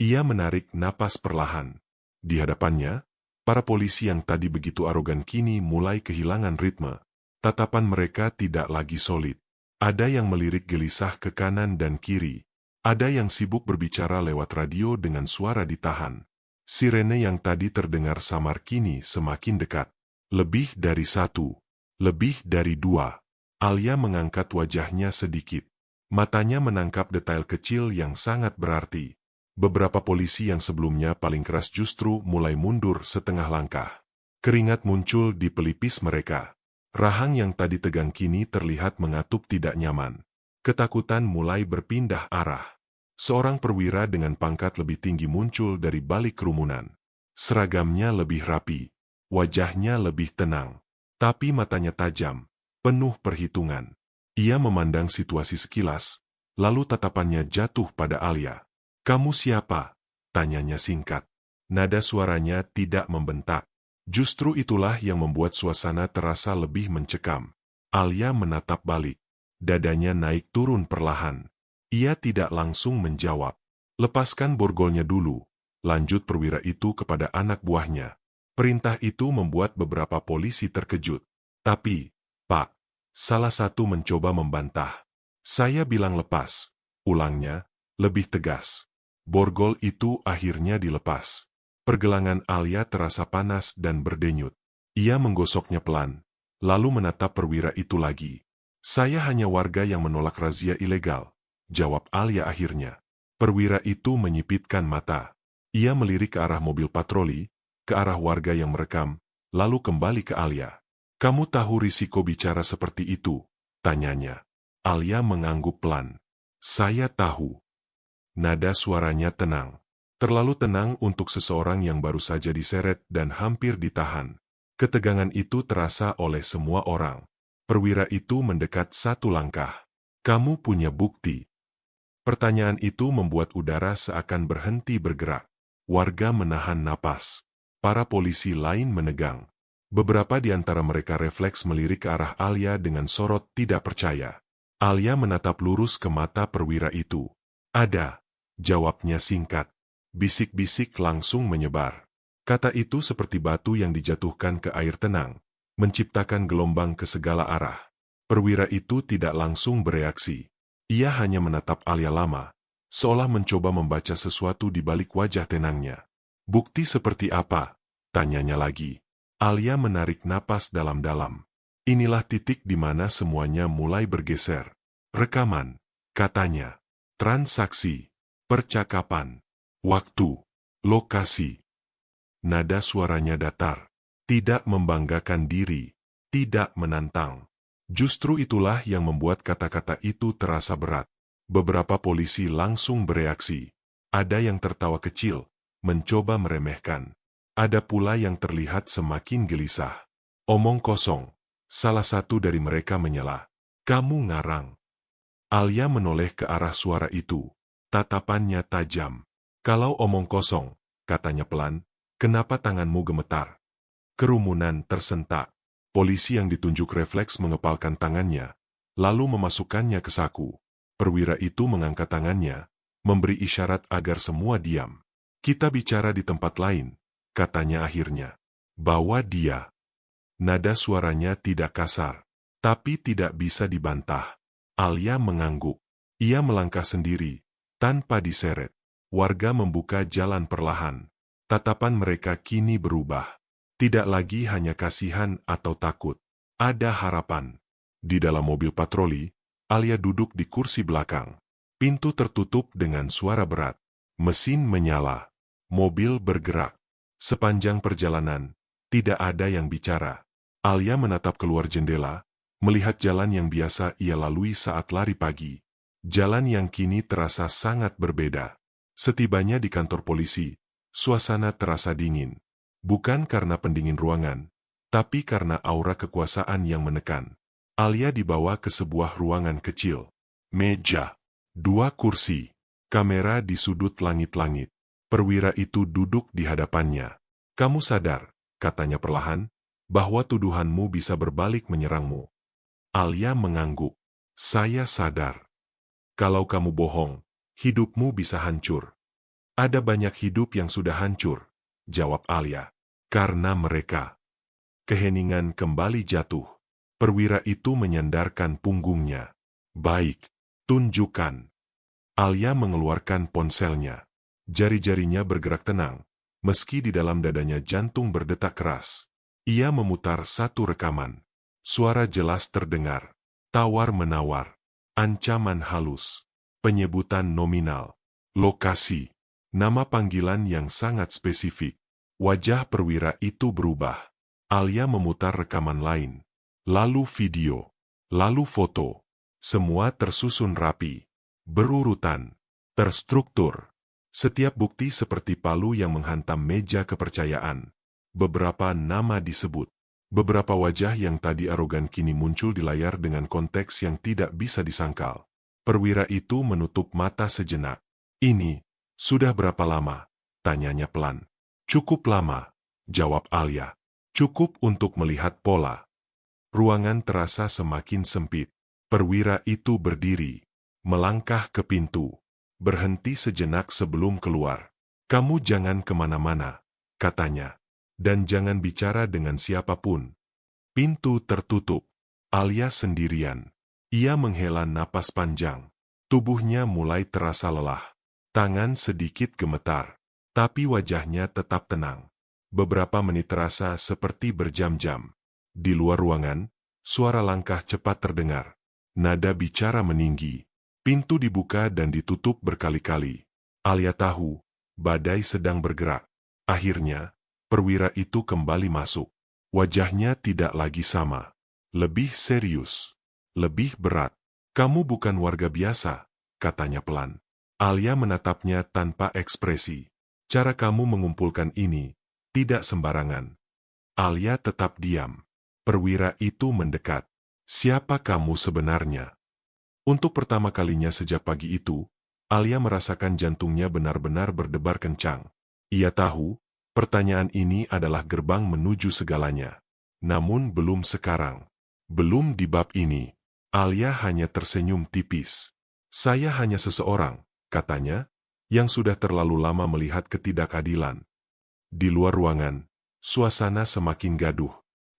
Ia menarik napas perlahan. Di hadapannya, para polisi yang tadi begitu arogan kini mulai kehilangan ritme. Tatapan mereka tidak lagi solid. Ada yang melirik gelisah ke kanan dan kiri. Ada yang sibuk berbicara lewat radio dengan suara ditahan. Sirene yang tadi terdengar samar kini semakin dekat. Lebih dari satu. Lebih dari dua. Alia mengangkat wajahnya sedikit. Matanya menangkap detail kecil yang sangat berarti. Beberapa polisi yang sebelumnya paling keras justru mulai mundur setengah langkah. Keringat muncul di pelipis mereka. Rahang yang tadi tegang kini terlihat mengatup tidak nyaman. Ketakutan mulai berpindah arah. Seorang perwira dengan pangkat lebih tinggi muncul dari balik kerumunan. Seragamnya lebih rapi. Wajahnya lebih tenang. Tapi matanya tajam, penuh perhitungan. Ia memandang situasi sekilas, lalu tatapannya jatuh pada Alia. Kamu siapa? Tanyanya singkat. Nada suaranya tidak membentak. Justru itulah yang membuat suasana terasa lebih mencekam. Alia menatap balik. Dadanya naik turun perlahan. Ia tidak langsung menjawab. Lepaskan borgolnya dulu, lanjut perwira itu kepada anak buahnya. Perintah itu membuat beberapa polisi terkejut. Tapi, Pak, salah satu mencoba membantah. Saya bilang lepas. Ulangnya, lebih tegas. Borgol itu akhirnya dilepas. Pergelangan Alia terasa panas dan berdenyut. Ia menggosoknya pelan, lalu menatap perwira itu lagi. Saya hanya warga yang menolak razia ilegal, jawab Alia akhirnya. Perwira itu menyipitkan mata. Ia melirik ke arah mobil patroli, ke arah warga yang merekam, lalu kembali ke Alia. Kamu tahu risiko bicara seperti itu? Tanyanya. Alia mengangguk pelan. Saya tahu. Nada suaranya tenang. Terlalu tenang untuk seseorang yang baru saja diseret dan hampir ditahan. Ketegangan itu terasa oleh semua orang. Perwira itu mendekat satu langkah. Kamu punya bukti? Pertanyaan itu membuat udara seakan berhenti bergerak. Warga menahan napas. Para polisi lain menegang. Beberapa di antara mereka refleks melirik ke arah Alia dengan sorot tidak percaya. Alia menatap lurus ke mata perwira itu. Ada, jawabnya singkat. Bisik-bisik langsung menyebar. Kata itu seperti batu yang dijatuhkan ke air tenang, menciptakan gelombang ke segala arah. Perwira itu tidak langsung bereaksi. Ia hanya menatap Alia lama, seolah mencoba membaca sesuatu di balik wajah tenangnya. Bukti seperti apa? Tanyanya lagi. Alia menarik napas dalam-dalam. Inilah titik di mana semuanya mulai bergeser. Rekaman, katanya. Transaksi, percakapan, waktu, lokasi. Nada suaranya datar, tidak membanggakan diri, tidak menantang. Justru itulah yang membuat kata-kata itu terasa berat. Beberapa polisi langsung bereaksi. Ada yang tertawa kecil, mencoba meremehkan. Ada pula yang terlihat semakin gelisah. Omong kosong, salah satu dari mereka menyela. Kamu ngarang. Alia menoleh ke arah suara itu. Tatapannya tajam. Kalau omong kosong, katanya pelan, kenapa tanganmu gemetar? Kerumunan tersentak. Polisi yang ditunjuk refleks mengepalkan tangannya, lalu memasukkannya ke saku. Perwira itu mengangkat tangannya, memberi isyarat agar semua diam. Kita bicara di tempat lain, katanya akhirnya. Bawa dia. Nada suaranya tidak kasar, tapi tidak bisa dibantah. Alia mengangguk. Ia melangkah sendiri, tanpa diseret. Warga membuka jalan perlahan. Tatapan mereka kini berubah. Tidak lagi hanya kasihan atau takut. Ada harapan. Di dalam mobil patroli, Alia duduk di kursi belakang. Pintu tertutup dengan suara berat. Mesin menyala. Mobil bergerak. Sepanjang perjalanan, tidak ada yang bicara. Alia menatap keluar jendela, melihat jalan yang biasa ia lalui saat lari pagi. Jalan yang kini terasa sangat berbeda. Setibanya di kantor polisi, suasana terasa dingin. Bukan karena pendingin ruangan, tapi karena aura kekuasaan yang menekan. Alia dibawa ke sebuah ruangan kecil. Meja, 2 kursi, kamera di sudut langit-langit. Perwira itu duduk di hadapannya. Kamu sadar, katanya perlahan, bahwa tuduhanmu bisa berbalik menyerangmu. Alia mengangguk. Saya sadar. Kalau kamu bohong, hidupmu bisa hancur. Ada banyak hidup yang sudah hancur, jawab Alia. Karena mereka. Keheningan kembali jatuh. Perwira itu menyandarkan punggungnya. Baik, tunjukkan. Alia mengeluarkan ponselnya. Jari-jarinya bergerak tenang, meski di dalam dadanya jantung berdetak keras. Ia memutar satu rekaman. Suara jelas terdengar. Tawar-menawar. Ancaman halus. Penyebutan nominal. Lokasi. Nama panggilan yang sangat spesifik. Wajah perwira itu berubah. Alia memutar rekaman lain. Lalu video. Lalu foto. Semua tersusun rapi. Berurutan. Terstruktur. Setiap bukti seperti palu yang menghantam meja kepercayaan. Beberapa nama disebut. Beberapa wajah yang tadi arogan kini muncul di layar dengan konteks yang tidak bisa disangkal. Perwira itu menutup mata sejenak. Ini, sudah berapa lama? Tanyanya pelan. Cukup lama, jawab Alia. Cukup untuk melihat pola. Ruangan terasa semakin sempit. Perwira itu berdiri, melangkah ke pintu. Berhenti sejenak sebelum keluar. Kamu jangan kemana-mana, katanya. Dan jangan bicara dengan siapapun. Pintu tertutup. Alia sendirian. Ia menghela napas panjang. Tubuhnya mulai terasa lelah. Tangan sedikit gemetar. Tapi wajahnya tetap tenang. Beberapa menit terasa seperti berjam-jam. Di luar ruangan, suara langkah cepat terdengar. Nada bicara meninggi. Pintu dibuka dan ditutup berkali-kali. Alia tahu, badai sedang bergerak. Akhirnya, perwira itu kembali masuk. Wajahnya tidak lagi sama. Lebih serius. Lebih berat. Kamu bukan warga biasa, katanya pelan. Alia menatapnya tanpa ekspresi. Cara kamu mengumpulkan ini, tidak sembarangan. Alia tetap diam. Perwira itu mendekat. Siapa kamu sebenarnya? Untuk pertama kalinya sejak pagi itu, Alia merasakan jantungnya benar-benar berdebar kencang. Ia tahu, pertanyaan ini adalah gerbang menuju segalanya. Namun belum sekarang. Belum di bab ini. Alia hanya tersenyum tipis. Saya hanya seseorang, katanya, yang sudah terlalu lama melihat ketidakadilan. Di luar ruangan, suasana semakin gaduh.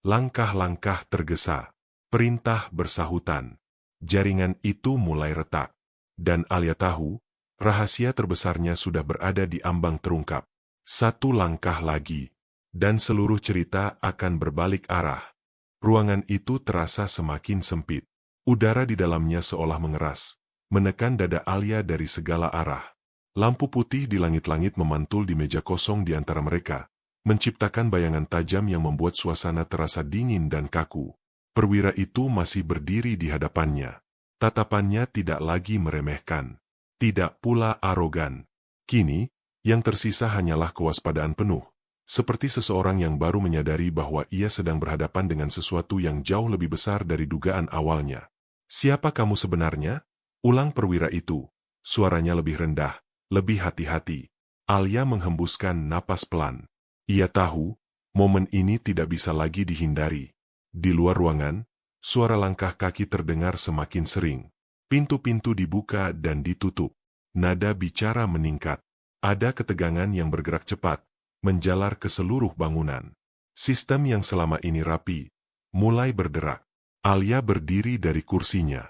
Langkah-langkah tergesa. Perintah bersahutan. Jaringan itu mulai retak. Dan Alia tahu, rahasia terbesarnya sudah berada di ambang terungkap. Satu langkah lagi, dan seluruh cerita akan berbalik arah. Ruangan itu terasa semakin sempit. Udara di dalamnya seolah mengeras, menekan dada Alia dari segala arah. Lampu putih di langit-langit memantul di meja kosong di antara mereka, menciptakan bayangan tajam yang membuat suasana terasa dingin dan kaku. Perwira itu masih berdiri di hadapannya. Tatapannya tidak lagi meremehkan, tidak pula arogan. Kini, yang tersisa hanyalah kewaspadaan penuh, seperti seseorang yang baru menyadari bahwa ia sedang berhadapan dengan sesuatu yang jauh lebih besar dari dugaan awalnya. "Siapa kamu sebenarnya?" ulang perwira itu. Suaranya lebih rendah, lebih hati-hati. Alia menghembuskan napas pelan. Ia tahu, momen ini tidak bisa lagi dihindari. Di luar ruangan, suara langkah kaki terdengar semakin sering. Pintu-pintu dibuka dan ditutup. Nada bicara meningkat. Ada ketegangan yang bergerak cepat, menjalar ke seluruh bangunan. Sistem yang selama ini rapi, mulai berderak. Alia berdiri dari kursinya.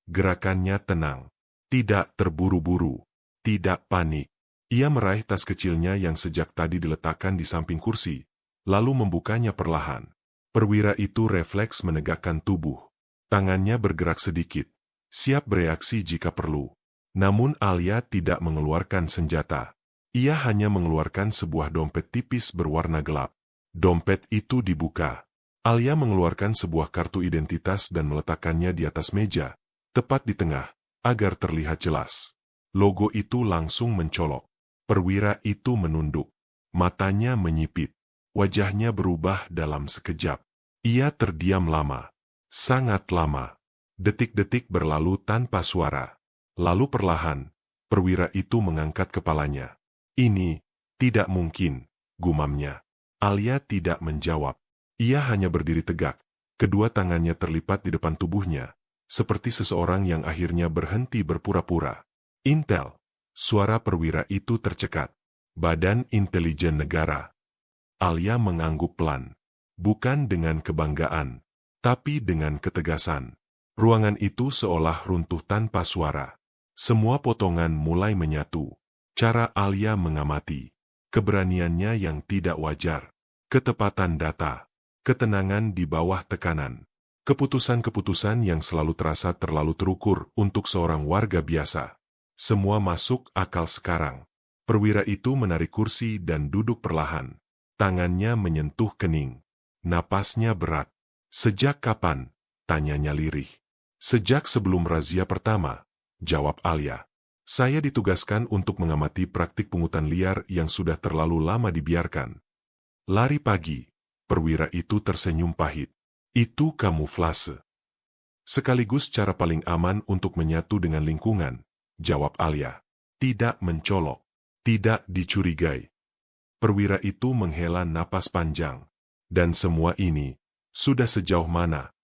Gerakannya tenang, tidak terburu-buru, tidak panik. Ia meraih tas kecilnya yang sejak tadi diletakkan di samping kursi, lalu membukanya perlahan. Perwira itu refleks menegakkan tubuh. Tangannya bergerak sedikit, siap bereaksi jika perlu. Namun Alia tidak mengeluarkan senjata. Ia hanya mengeluarkan sebuah dompet tipis berwarna gelap. Dompet itu dibuka. Alia mengeluarkan sebuah kartu identitas dan meletakkannya di atas meja, tepat di tengah, agar terlihat jelas. Logo itu langsung mencolok. Perwira itu menunduk. Matanya menyipit. Wajahnya berubah dalam sekejap. Ia terdiam lama. Sangat lama. Detik-detik berlalu tanpa suara. Lalu perlahan, perwira itu mengangkat kepalanya. "Ini tidak mungkin," gumamnya. Alia tidak menjawab. Ia hanya berdiri tegak. Kedua tangannya terlipat di depan tubuhnya, seperti seseorang yang akhirnya berhenti berpura-pura. "Intel." Suara perwira itu tercekat. "Badan Intelijen Negara." Alia mengangguk pelan. Bukan dengan kebanggaan, tapi dengan ketegasan. Ruangan itu seolah runtuh tanpa suara. Semua potongan mulai menyatu. Cara Alia mengamati. Keberaniannya yang tidak wajar. Ketepatan data. Ketenangan di bawah tekanan. Keputusan-keputusan yang selalu terasa terlalu terukur untuk seorang warga biasa. Semua masuk akal sekarang. Perwira itu menarik kursi dan duduk perlahan. Tangannya menyentuh kening. Napasnya berat. "Sejak kapan?" tanyanya lirih. "Sejak sebelum razia pertama," jawab Alia. "Saya ditugaskan untuk mengamati praktik pungutan liar yang sudah terlalu lama dibiarkan." "Lari pagi," perwira itu tersenyum pahit. "Itu kamuflase. Sekaligus cara paling aman untuk menyatu dengan lingkungan," jawab Alia. "Tidak mencolok, tidak dicurigai." Perwira itu menghela napas panjang. "Dan semua ini, sudah sejauh mana?"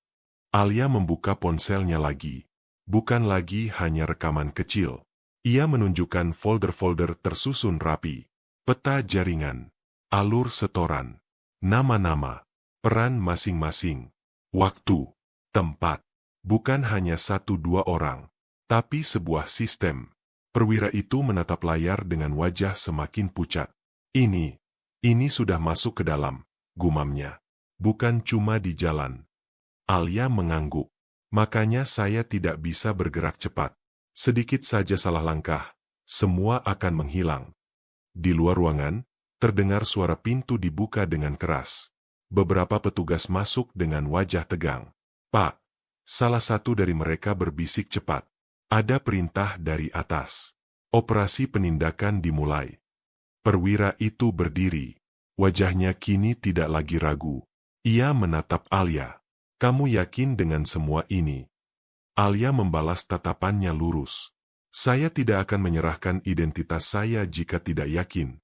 Alia membuka ponselnya lagi. Bukan lagi hanya rekaman kecil. Ia menunjukkan folder-folder tersusun rapi. Peta jaringan, alur setoran, nama-nama, peran masing-masing, waktu, tempat. Bukan hanya 1-2 orang, tapi sebuah sistem. Perwira itu menatap layar dengan wajah semakin pucat. Ini sudah masuk ke dalam," gumamnya. "Bukan cuma di jalan." Alia mengangguk. "Makanya saya tidak bisa bergerak cepat. Sedikit saja salah langkah, semua akan menghilang." Di luar ruangan, terdengar suara pintu dibuka dengan keras. Beberapa petugas masuk dengan wajah tegang. "Pak," salah satu dari mereka berbisik cepat. "Ada perintah dari atas. Operasi penindakan dimulai." Perwira itu berdiri. Wajahnya kini tidak lagi ragu. Ia menatap Alia. "Kamu yakin dengan semua ini?" Alia membalas tatapannya lurus. "Saya tidak akan menyerahkan identitas saya jika tidak yakin."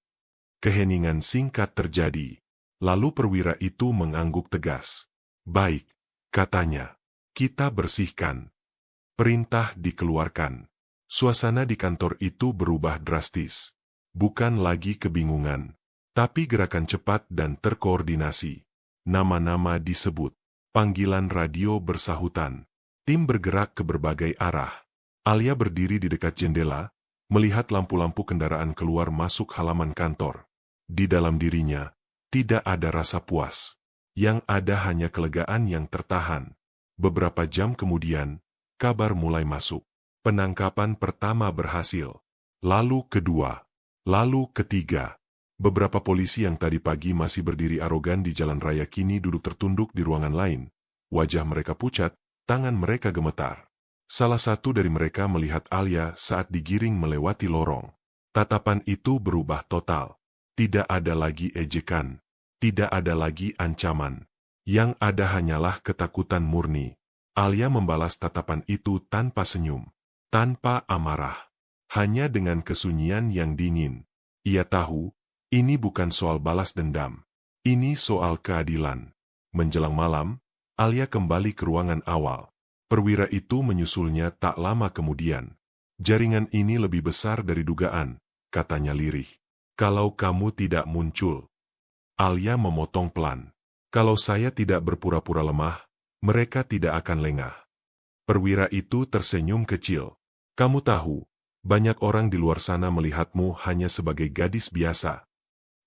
Keheningan singkat terjadi. Lalu perwira itu mengangguk tegas. "Baik," katanya. "Kita bersihkan." Perintah dikeluarkan. Suasana di kantor itu berubah drastis. Bukan lagi kebingungan, tapi gerakan cepat dan terkoordinasi. Nama-nama disebut. Panggilan radio bersahutan. Tim bergerak ke berbagai arah. Alia berdiri di dekat jendela, melihat lampu-lampu kendaraan keluar masuk halaman kantor. Di dalam dirinya, tidak ada rasa puas. Yang ada hanya kelegaan yang tertahan. Beberapa jam kemudian, kabar mulai masuk. Penangkapan pertama berhasil. Lalu kedua. Lalu ketiga. Beberapa polisi yang tadi pagi masih berdiri arogan di jalan raya kini duduk tertunduk di ruangan lain. Wajah mereka pucat, tangan mereka gemetar. Salah satu dari mereka melihat Alia saat digiring melewati lorong. Tatapan itu berubah total. Tidak ada lagi ejekan. Tidak ada lagi ancaman. Yang ada hanyalah ketakutan murni. Alia membalas tatapan itu tanpa senyum. Tanpa amarah. Hanya dengan kesunyian yang dingin. Ia tahu, ini bukan soal balas dendam. Ini soal keadilan. Menjelang malam, Alia kembali ke ruangan awal. Perwira itu menyusulnya tak lama kemudian. Jaringan ini lebih besar dari dugaan, katanya lirih. Kalau kamu tidak muncul. Alia memotong pelan. Kalau saya tidak berpura-pura lemah, mereka tidak akan lengah. Perwira itu tersenyum kecil. Kamu tahu, banyak orang di luar sana melihatmu hanya sebagai gadis biasa.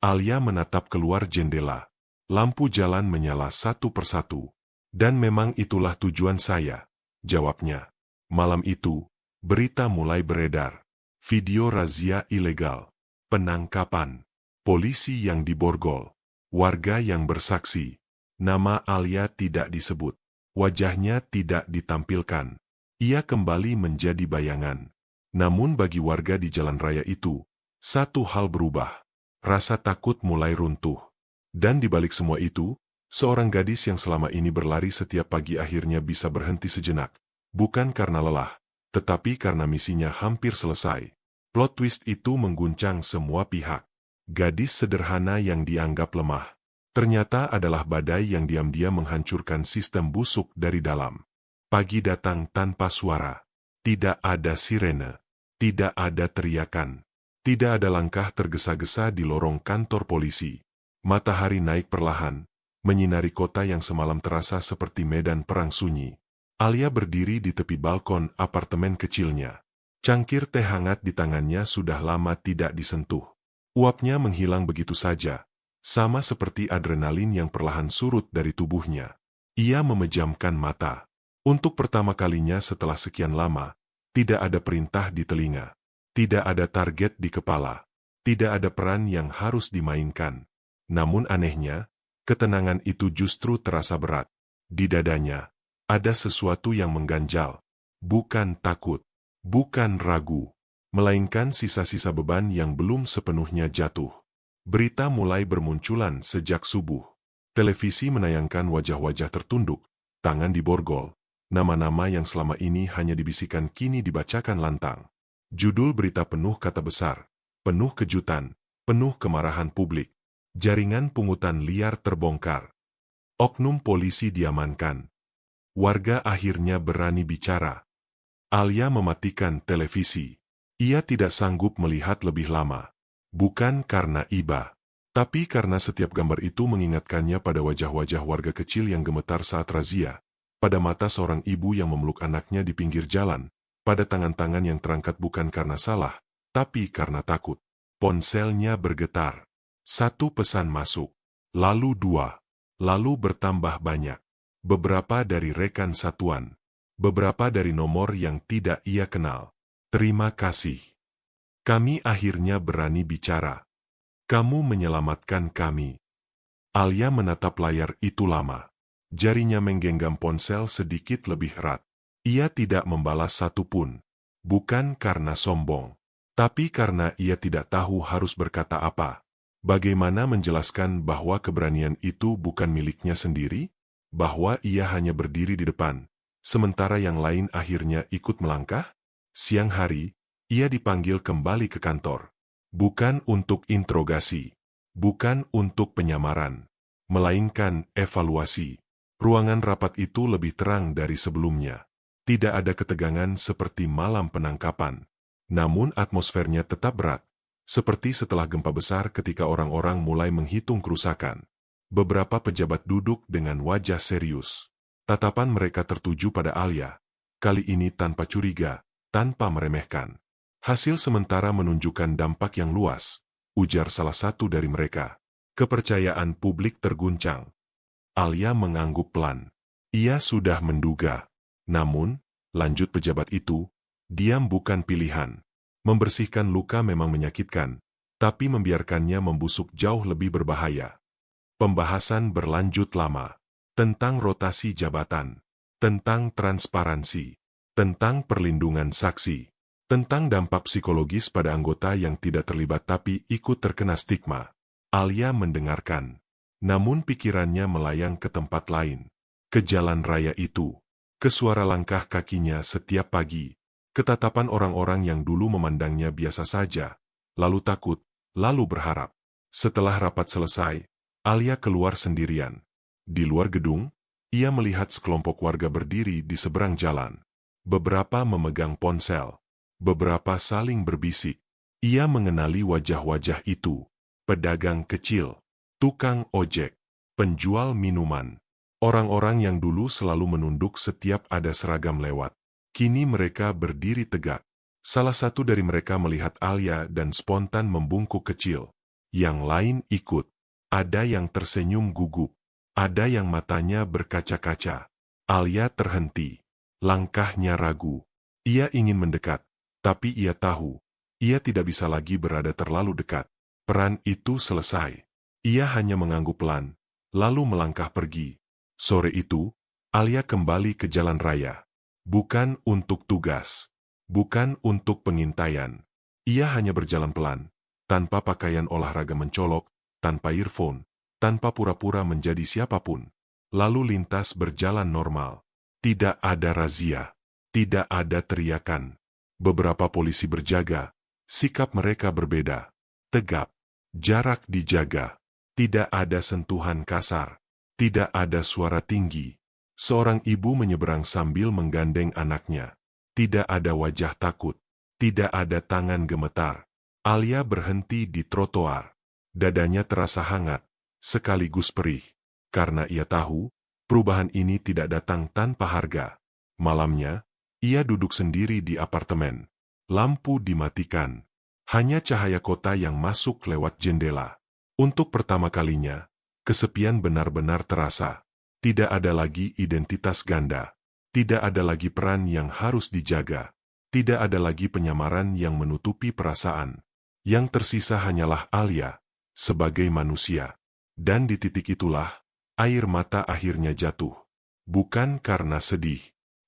Alia menatap keluar jendela. Lampu jalan menyala satu persatu. Dan memang itulah tujuan saya. Jawabnya. Malam itu, berita mulai beredar. Video razia ilegal. Penangkapan. Polisi yang diborgol. Warga yang bersaksi. Nama Alia tidak disebut. Wajahnya tidak ditampilkan. Ia kembali menjadi bayangan. Namun bagi warga di jalan raya itu, satu hal berubah. Rasa takut mulai runtuh. Dan di balik semua itu, seorang gadis yang selama ini berlari setiap pagi akhirnya bisa berhenti sejenak. Bukan karena lelah, tetapi karena misinya hampir selesai. Plot twist itu mengguncang semua pihak. Gadis sederhana yang dianggap lemah, ternyata adalah badai yang diam-diam menghancurkan sistem busuk dari dalam. Pagi datang tanpa suara. Tidak ada sirene. Tidak ada teriakan. Tidak ada langkah tergesa-gesa di lorong kantor polisi. Matahari naik perlahan, menyinari kota yang semalam terasa seperti medan perang sunyi. Alia berdiri di tepi balkon apartemen kecilnya. Cangkir teh hangat di tangannya sudah lama tidak disentuh. Uapnya menghilang begitu saja, sama seperti adrenalin yang perlahan surut dari tubuhnya. Ia memejamkan mata. Untuk pertama kalinya setelah sekian lama, tidak ada perintah di telinga. Tidak ada target di kepala. Tidak ada peran yang harus dimainkan. Namun anehnya, ketenangan itu justru terasa berat. Di dadanya, ada sesuatu yang mengganjal. Bukan takut, bukan ragu, melainkan sisa-sisa beban yang belum sepenuhnya jatuh. Berita mulai bermunculan sejak subuh. Televisi menayangkan wajah-wajah tertunduk, tangan diborgol, nama-nama yang selama ini hanya dibisikkan kini dibacakan lantang. Judul berita penuh kata besar, penuh kejutan, penuh kemarahan publik. Jaringan pungutan liar terbongkar. Oknum polisi diamankan. Warga akhirnya berani bicara. Alia mematikan televisi. Ia tidak sanggup melihat lebih lama. Bukan karena iba, tapi karena setiap gambar itu mengingatkannya pada wajah-wajah warga kecil yang gemetar saat razia, pada mata seorang ibu yang memeluk anaknya di pinggir jalan, pada tangan-tangan yang terangkat bukan karena salah, tapi karena takut. Ponselnya bergetar. Satu pesan masuk, lalu dua, lalu bertambah banyak. Beberapa dari rekan satuan, beberapa dari nomor yang tidak ia kenal. Terima kasih. Kami akhirnya berani bicara. Kamu menyelamatkan kami. Alia menatap layar itu lama. Jarinya menggenggam ponsel sedikit lebih erat. Ia tidak membalas satupun. Bukan karena sombong, tapi karena ia tidak tahu harus berkata apa. Bagaimana menjelaskan bahwa keberanian itu bukan miliknya sendiri? Bahwa ia hanya berdiri di depan, sementara yang lain akhirnya ikut melangkah? Siang hari, ia dipanggil kembali ke kantor. Bukan untuk interogasi, bukan untuk penyamaran, melainkan evaluasi. Ruangan rapat itu lebih terang dari sebelumnya. Tidak ada ketegangan seperti malam penangkapan. Namun atmosfernya tetap berat. Seperti setelah gempa besar ketika orang-orang mulai menghitung kerusakan. Beberapa pejabat duduk dengan wajah serius. Tatapan mereka tertuju pada Alia. Kali ini tanpa curiga, tanpa meremehkan. Hasil sementara menunjukkan dampak yang luas, ujar salah satu dari mereka. Kepercayaan publik terguncang. Alia mengangguk pelan. Ia sudah menduga. Namun, lanjut pejabat itu, diam bukan pilihan. Membersihkan luka memang menyakitkan, tapi membiarkannya membusuk jauh lebih berbahaya. Pembahasan berlanjut lama. Tentang rotasi jabatan, tentang transparansi, tentang perlindungan saksi, tentang dampak psikologis pada anggota yang tidak terlibat tapi ikut terkena stigma. Alia mendengarkan, namun pikirannya melayang ke tempat lain, ke jalan raya itu, ke suara langkah kakinya setiap pagi, ke tatapan orang-orang yang dulu memandangnya biasa saja, lalu takut, lalu berharap. Setelah rapat selesai, Alia keluar sendirian. Di luar gedung, ia melihat sekelompok warga berdiri di seberang jalan. Beberapa memegang ponsel, beberapa saling berbisik. Ia mengenali wajah-wajah itu. Pedagang kecil, tukang ojek, penjual minuman. Orang-orang yang dulu selalu menunduk setiap ada seragam lewat. Kini mereka berdiri tegak. Salah satu dari mereka melihat Alia dan spontan membungkuk kecil. Yang lain ikut. Ada yang tersenyum gugup. Ada yang matanya berkaca-kaca. Alia terhenti. Langkahnya ragu. Ia ingin mendekat, tapi ia tahu, ia tidak bisa lagi berada terlalu dekat. Peran itu selesai. Ia hanya mengangguk pelan, lalu melangkah pergi. Sore itu, Alia kembali ke jalan raya. Bukan untuk tugas. Bukan untuk pengintaian. Ia hanya berjalan pelan, tanpa pakaian olahraga mencolok, tanpa earphone, tanpa pura-pura menjadi siapapun. Lalu lintas berjalan normal. Tidak ada razia. Tidak ada teriakan. Beberapa polisi berjaga. Sikap mereka berbeda. Tegap. Jarak dijaga. Tidak ada sentuhan kasar. Tidak ada suara tinggi. Seorang ibu menyeberang sambil menggandeng anaknya. Tidak ada wajah takut. Tidak ada tangan gemetar. Alia berhenti di trotoar. Dadanya terasa hangat, sekaligus perih, karena ia tahu, perubahan ini tidak datang tanpa harga. Malamnya, ia duduk sendiri di apartemen. Lampu dimatikan. Hanya cahaya kota yang masuk lewat jendela. Untuk pertama kalinya, kesepian benar-benar terasa. Tidak ada lagi identitas ganda. Tidak ada lagi peran yang harus dijaga. Tidak ada lagi penyamaran yang menutupi perasaan. Yang tersisa hanyalah Alia sebagai manusia. Dan di titik itulah, air mata akhirnya jatuh. Bukan karena sedih,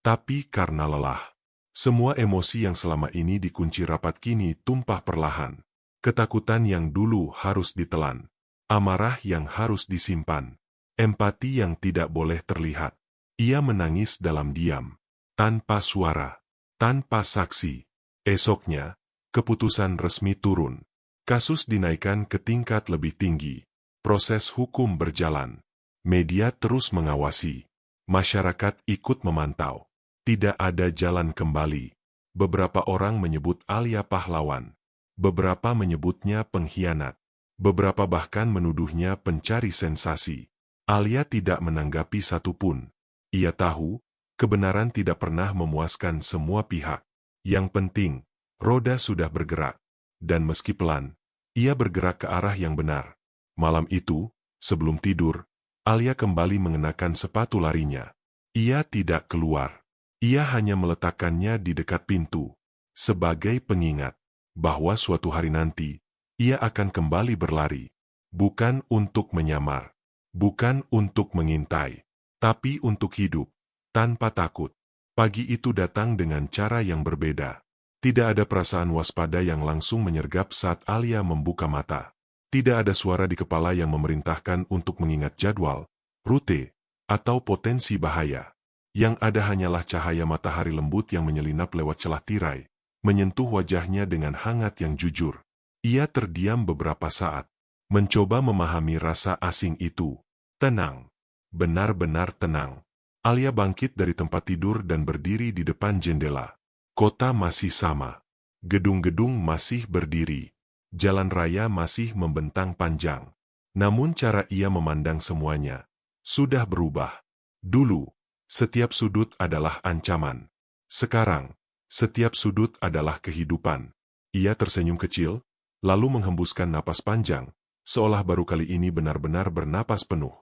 tapi karena lelah. Semua emosi yang selama ini dikunci rapat kini tumpah perlahan. Ketakutan yang dulu harus ditelan. Amarah yang harus disimpan. Empati yang tidak boleh terlihat. Ia menangis dalam diam. Tanpa suara. Tanpa saksi. Esoknya, keputusan resmi turun. Kasus dinaikkan ke tingkat lebih tinggi. Proses hukum berjalan. Media terus mengawasi. Masyarakat ikut memantau. Tidak ada jalan kembali. Beberapa orang menyebut Alia pahlawan. Beberapa menyebutnya pengkhianat. Beberapa bahkan menuduhnya pencari sensasi. Alia tidak menanggapi satupun. Ia tahu, kebenaran tidak pernah memuaskan semua pihak. Yang penting, roda sudah bergerak. Dan meski pelan, ia bergerak ke arah yang benar. Malam itu, sebelum tidur, Alia kembali mengenakan sepatu larinya. Ia tidak keluar. Ia hanya meletakkannya di dekat pintu, sebagai pengingat bahwa suatu hari nanti, ia akan kembali berlari. Bukan untuk menyamar, bukan untuk mengintai, tapi untuk hidup, tanpa takut. Pagi itu datang dengan cara yang berbeda. Tidak ada perasaan waspada yang langsung menyergap saat Alia membuka mata. Tidak ada suara di kepala yang memerintahkan untuk mengingat jadwal, rute, atau potensi bahaya. Yang ada hanyalah cahaya matahari lembut yang menyelinap lewat celah tirai, menyentuh wajahnya dengan hangat yang jujur. Ia terdiam beberapa saat, mencoba memahami rasa asing itu. Tenang, benar-benar tenang. Alia bangkit dari tempat tidur dan berdiri di depan jendela. Kota masih sama. Gedung-gedung masih berdiri. Jalan raya masih membentang panjang. Namun cara ia memandang semuanya sudah berubah. Dulu, setiap sudut adalah ancaman. Sekarang, setiap sudut adalah kehidupan. Ia tersenyum kecil, lalu menghembuskan napas panjang, seolah baru kali ini benar-benar bernapas penuh.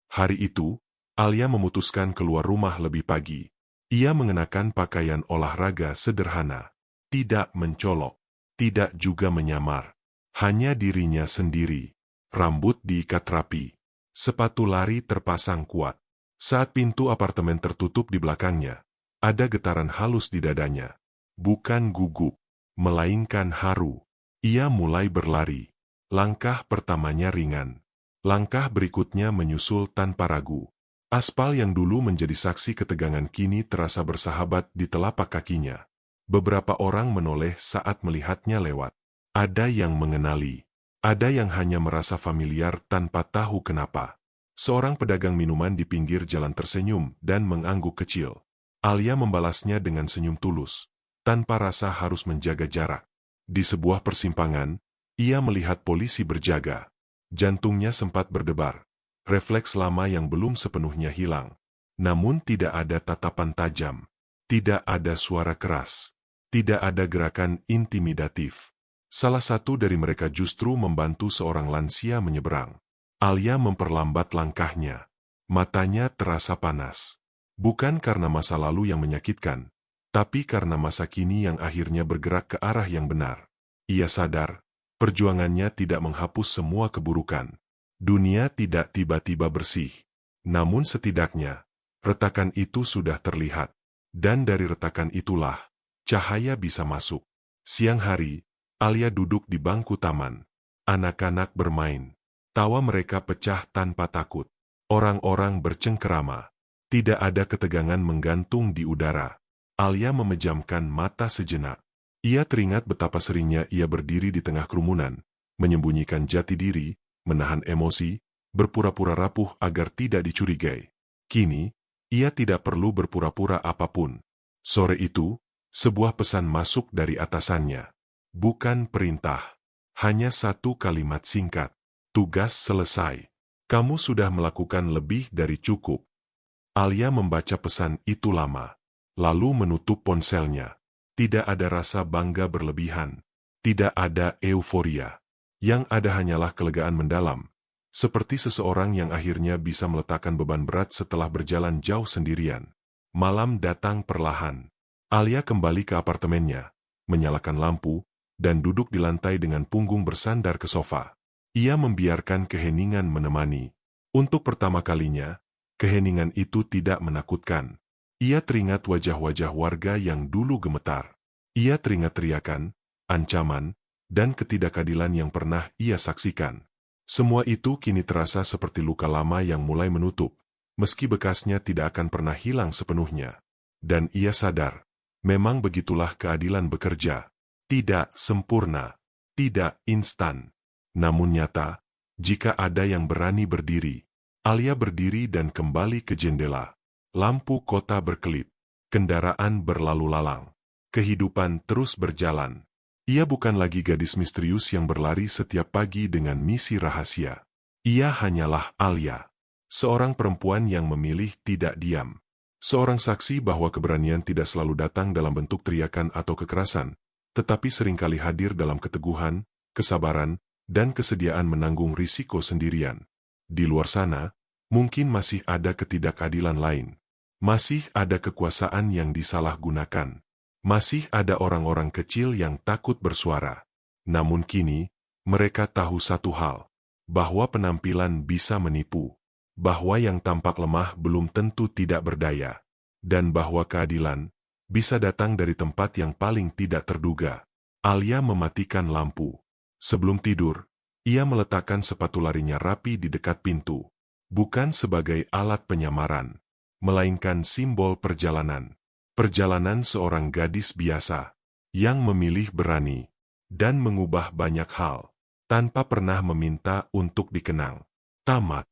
Hari itu, Alia memutuskan keluar rumah lebih pagi. Ia mengenakan pakaian olahraga sederhana, tidak mencolok, tidak juga menyamar. Hanya dirinya sendiri. Rambut diikat rapi. Sepatu lari terpasang kuat. Saat pintu apartemen tertutup di belakangnya, ada getaran halus di dadanya. Bukan gugup, melainkan haru. Ia mulai berlari. Langkah pertamanya ringan. Langkah berikutnya menyusul tanpa ragu. Aspal yang dulu menjadi saksi ketegangan kini terasa bersahabat di telapak kakinya. Beberapa orang menoleh saat melihatnya lewat. Ada yang mengenali. Ada yang hanya merasa familiar tanpa tahu kenapa. Seorang pedagang minuman di pinggir jalan tersenyum dan mengangguk kecil. Alia membalasnya dengan senyum tulus, tanpa rasa harus menjaga jarak. Di sebuah persimpangan, ia melihat polisi berjaga. Jantungnya sempat berdebar. Refleks lama yang belum sepenuhnya hilang. Namun tidak ada tatapan tajam. Tidak ada suara keras. Tidak ada gerakan intimidatif. Salah satu dari mereka justru membantu seorang lansia menyeberang. Alia memperlambat langkahnya. Matanya terasa panas. Bukan karena masa lalu yang menyakitkan, tapi karena masa kini yang akhirnya bergerak ke arah yang benar. Ia sadar, perjuangannya tidak menghapus semua keburukan. Dunia tidak tiba-tiba bersih. Namun setidaknya, retakan itu sudah terlihat. Dan dari retakan itulah, cahaya bisa masuk. Siang hari, Alia duduk di bangku taman. Anak-anak bermain. Tawa mereka pecah tanpa takut. Orang-orang bercengkerama. Tidak ada ketegangan menggantung di udara. Alia memejamkan mata sejenak. Ia teringat betapa seringnya ia berdiri di tengah kerumunan, menyembunyikan jati diri, menahan emosi, berpura-pura rapuh agar tidak dicurigai. Kini, ia tidak perlu berpura-pura apapun. Sore itu, sebuah pesan masuk dari atasannya. Bukan perintah. Hanya satu kalimat singkat. Tugas selesai. Kamu sudah melakukan lebih dari cukup. Alia membaca pesan itu lama, lalu menutup ponselnya. Tidak ada rasa bangga berlebihan. Tidak ada euforia. Yang ada hanyalah kelegaan mendalam, seperti seseorang yang akhirnya bisa meletakkan beban berat setelah berjalan jauh sendirian. Malam datang perlahan. Alia kembali ke apartemennya, menyalakan lampu, dan duduk di lantai dengan punggung bersandar ke sofa. Ia membiarkan keheningan menemani. Untuk pertama kalinya, keheningan itu tidak menakutkan. Ia teringat wajah-wajah warga yang dulu gemetar. Ia teringat teriakan, ancaman, dan ketidakadilan yang pernah ia saksikan. Semua itu kini terasa seperti luka lama yang mulai menutup, meski bekasnya tidak akan pernah hilang sepenuhnya. Dan ia sadar, memang begitulah keadilan bekerja. Tidak sempurna, tidak instan. Namun nyata, jika ada yang berani berdiri. Alia berdiri dan kembali ke jendela. Lampu kota berkelip. Kendaraan berlalu lalang. Kehidupan terus berjalan. Ia bukan lagi gadis misterius yang berlari setiap pagi dengan misi rahasia. Ia hanyalah Alia. Seorang perempuan yang memilih tidak diam. Seorang saksi bahwa keberanian tidak selalu datang dalam bentuk teriakan atau kekerasan, tetapi seringkali hadir dalam keteguhan, kesabaran, dan kesediaan menanggung risiko sendirian. Di luar sana, mungkin masih ada ketidakadilan lain. Masih ada kekuasaan yang disalahgunakan. Masih ada orang-orang kecil yang takut bersuara. Namun kini, mereka tahu satu hal, bahwa penampilan bisa menipu, bahwa yang tampak lemah belum tentu tidak berdaya, dan bahwa keadilan bisa datang dari tempat yang paling tidak terduga. Alia mematikan lampu. Sebelum tidur, ia meletakkan sepatu larinya rapi di dekat pintu, bukan sebagai alat penyamaran, melainkan simbol perjalanan. Perjalanan seorang gadis biasa, yang memilih berani, dan mengubah banyak hal, tanpa pernah meminta untuk dikenang. Tamat.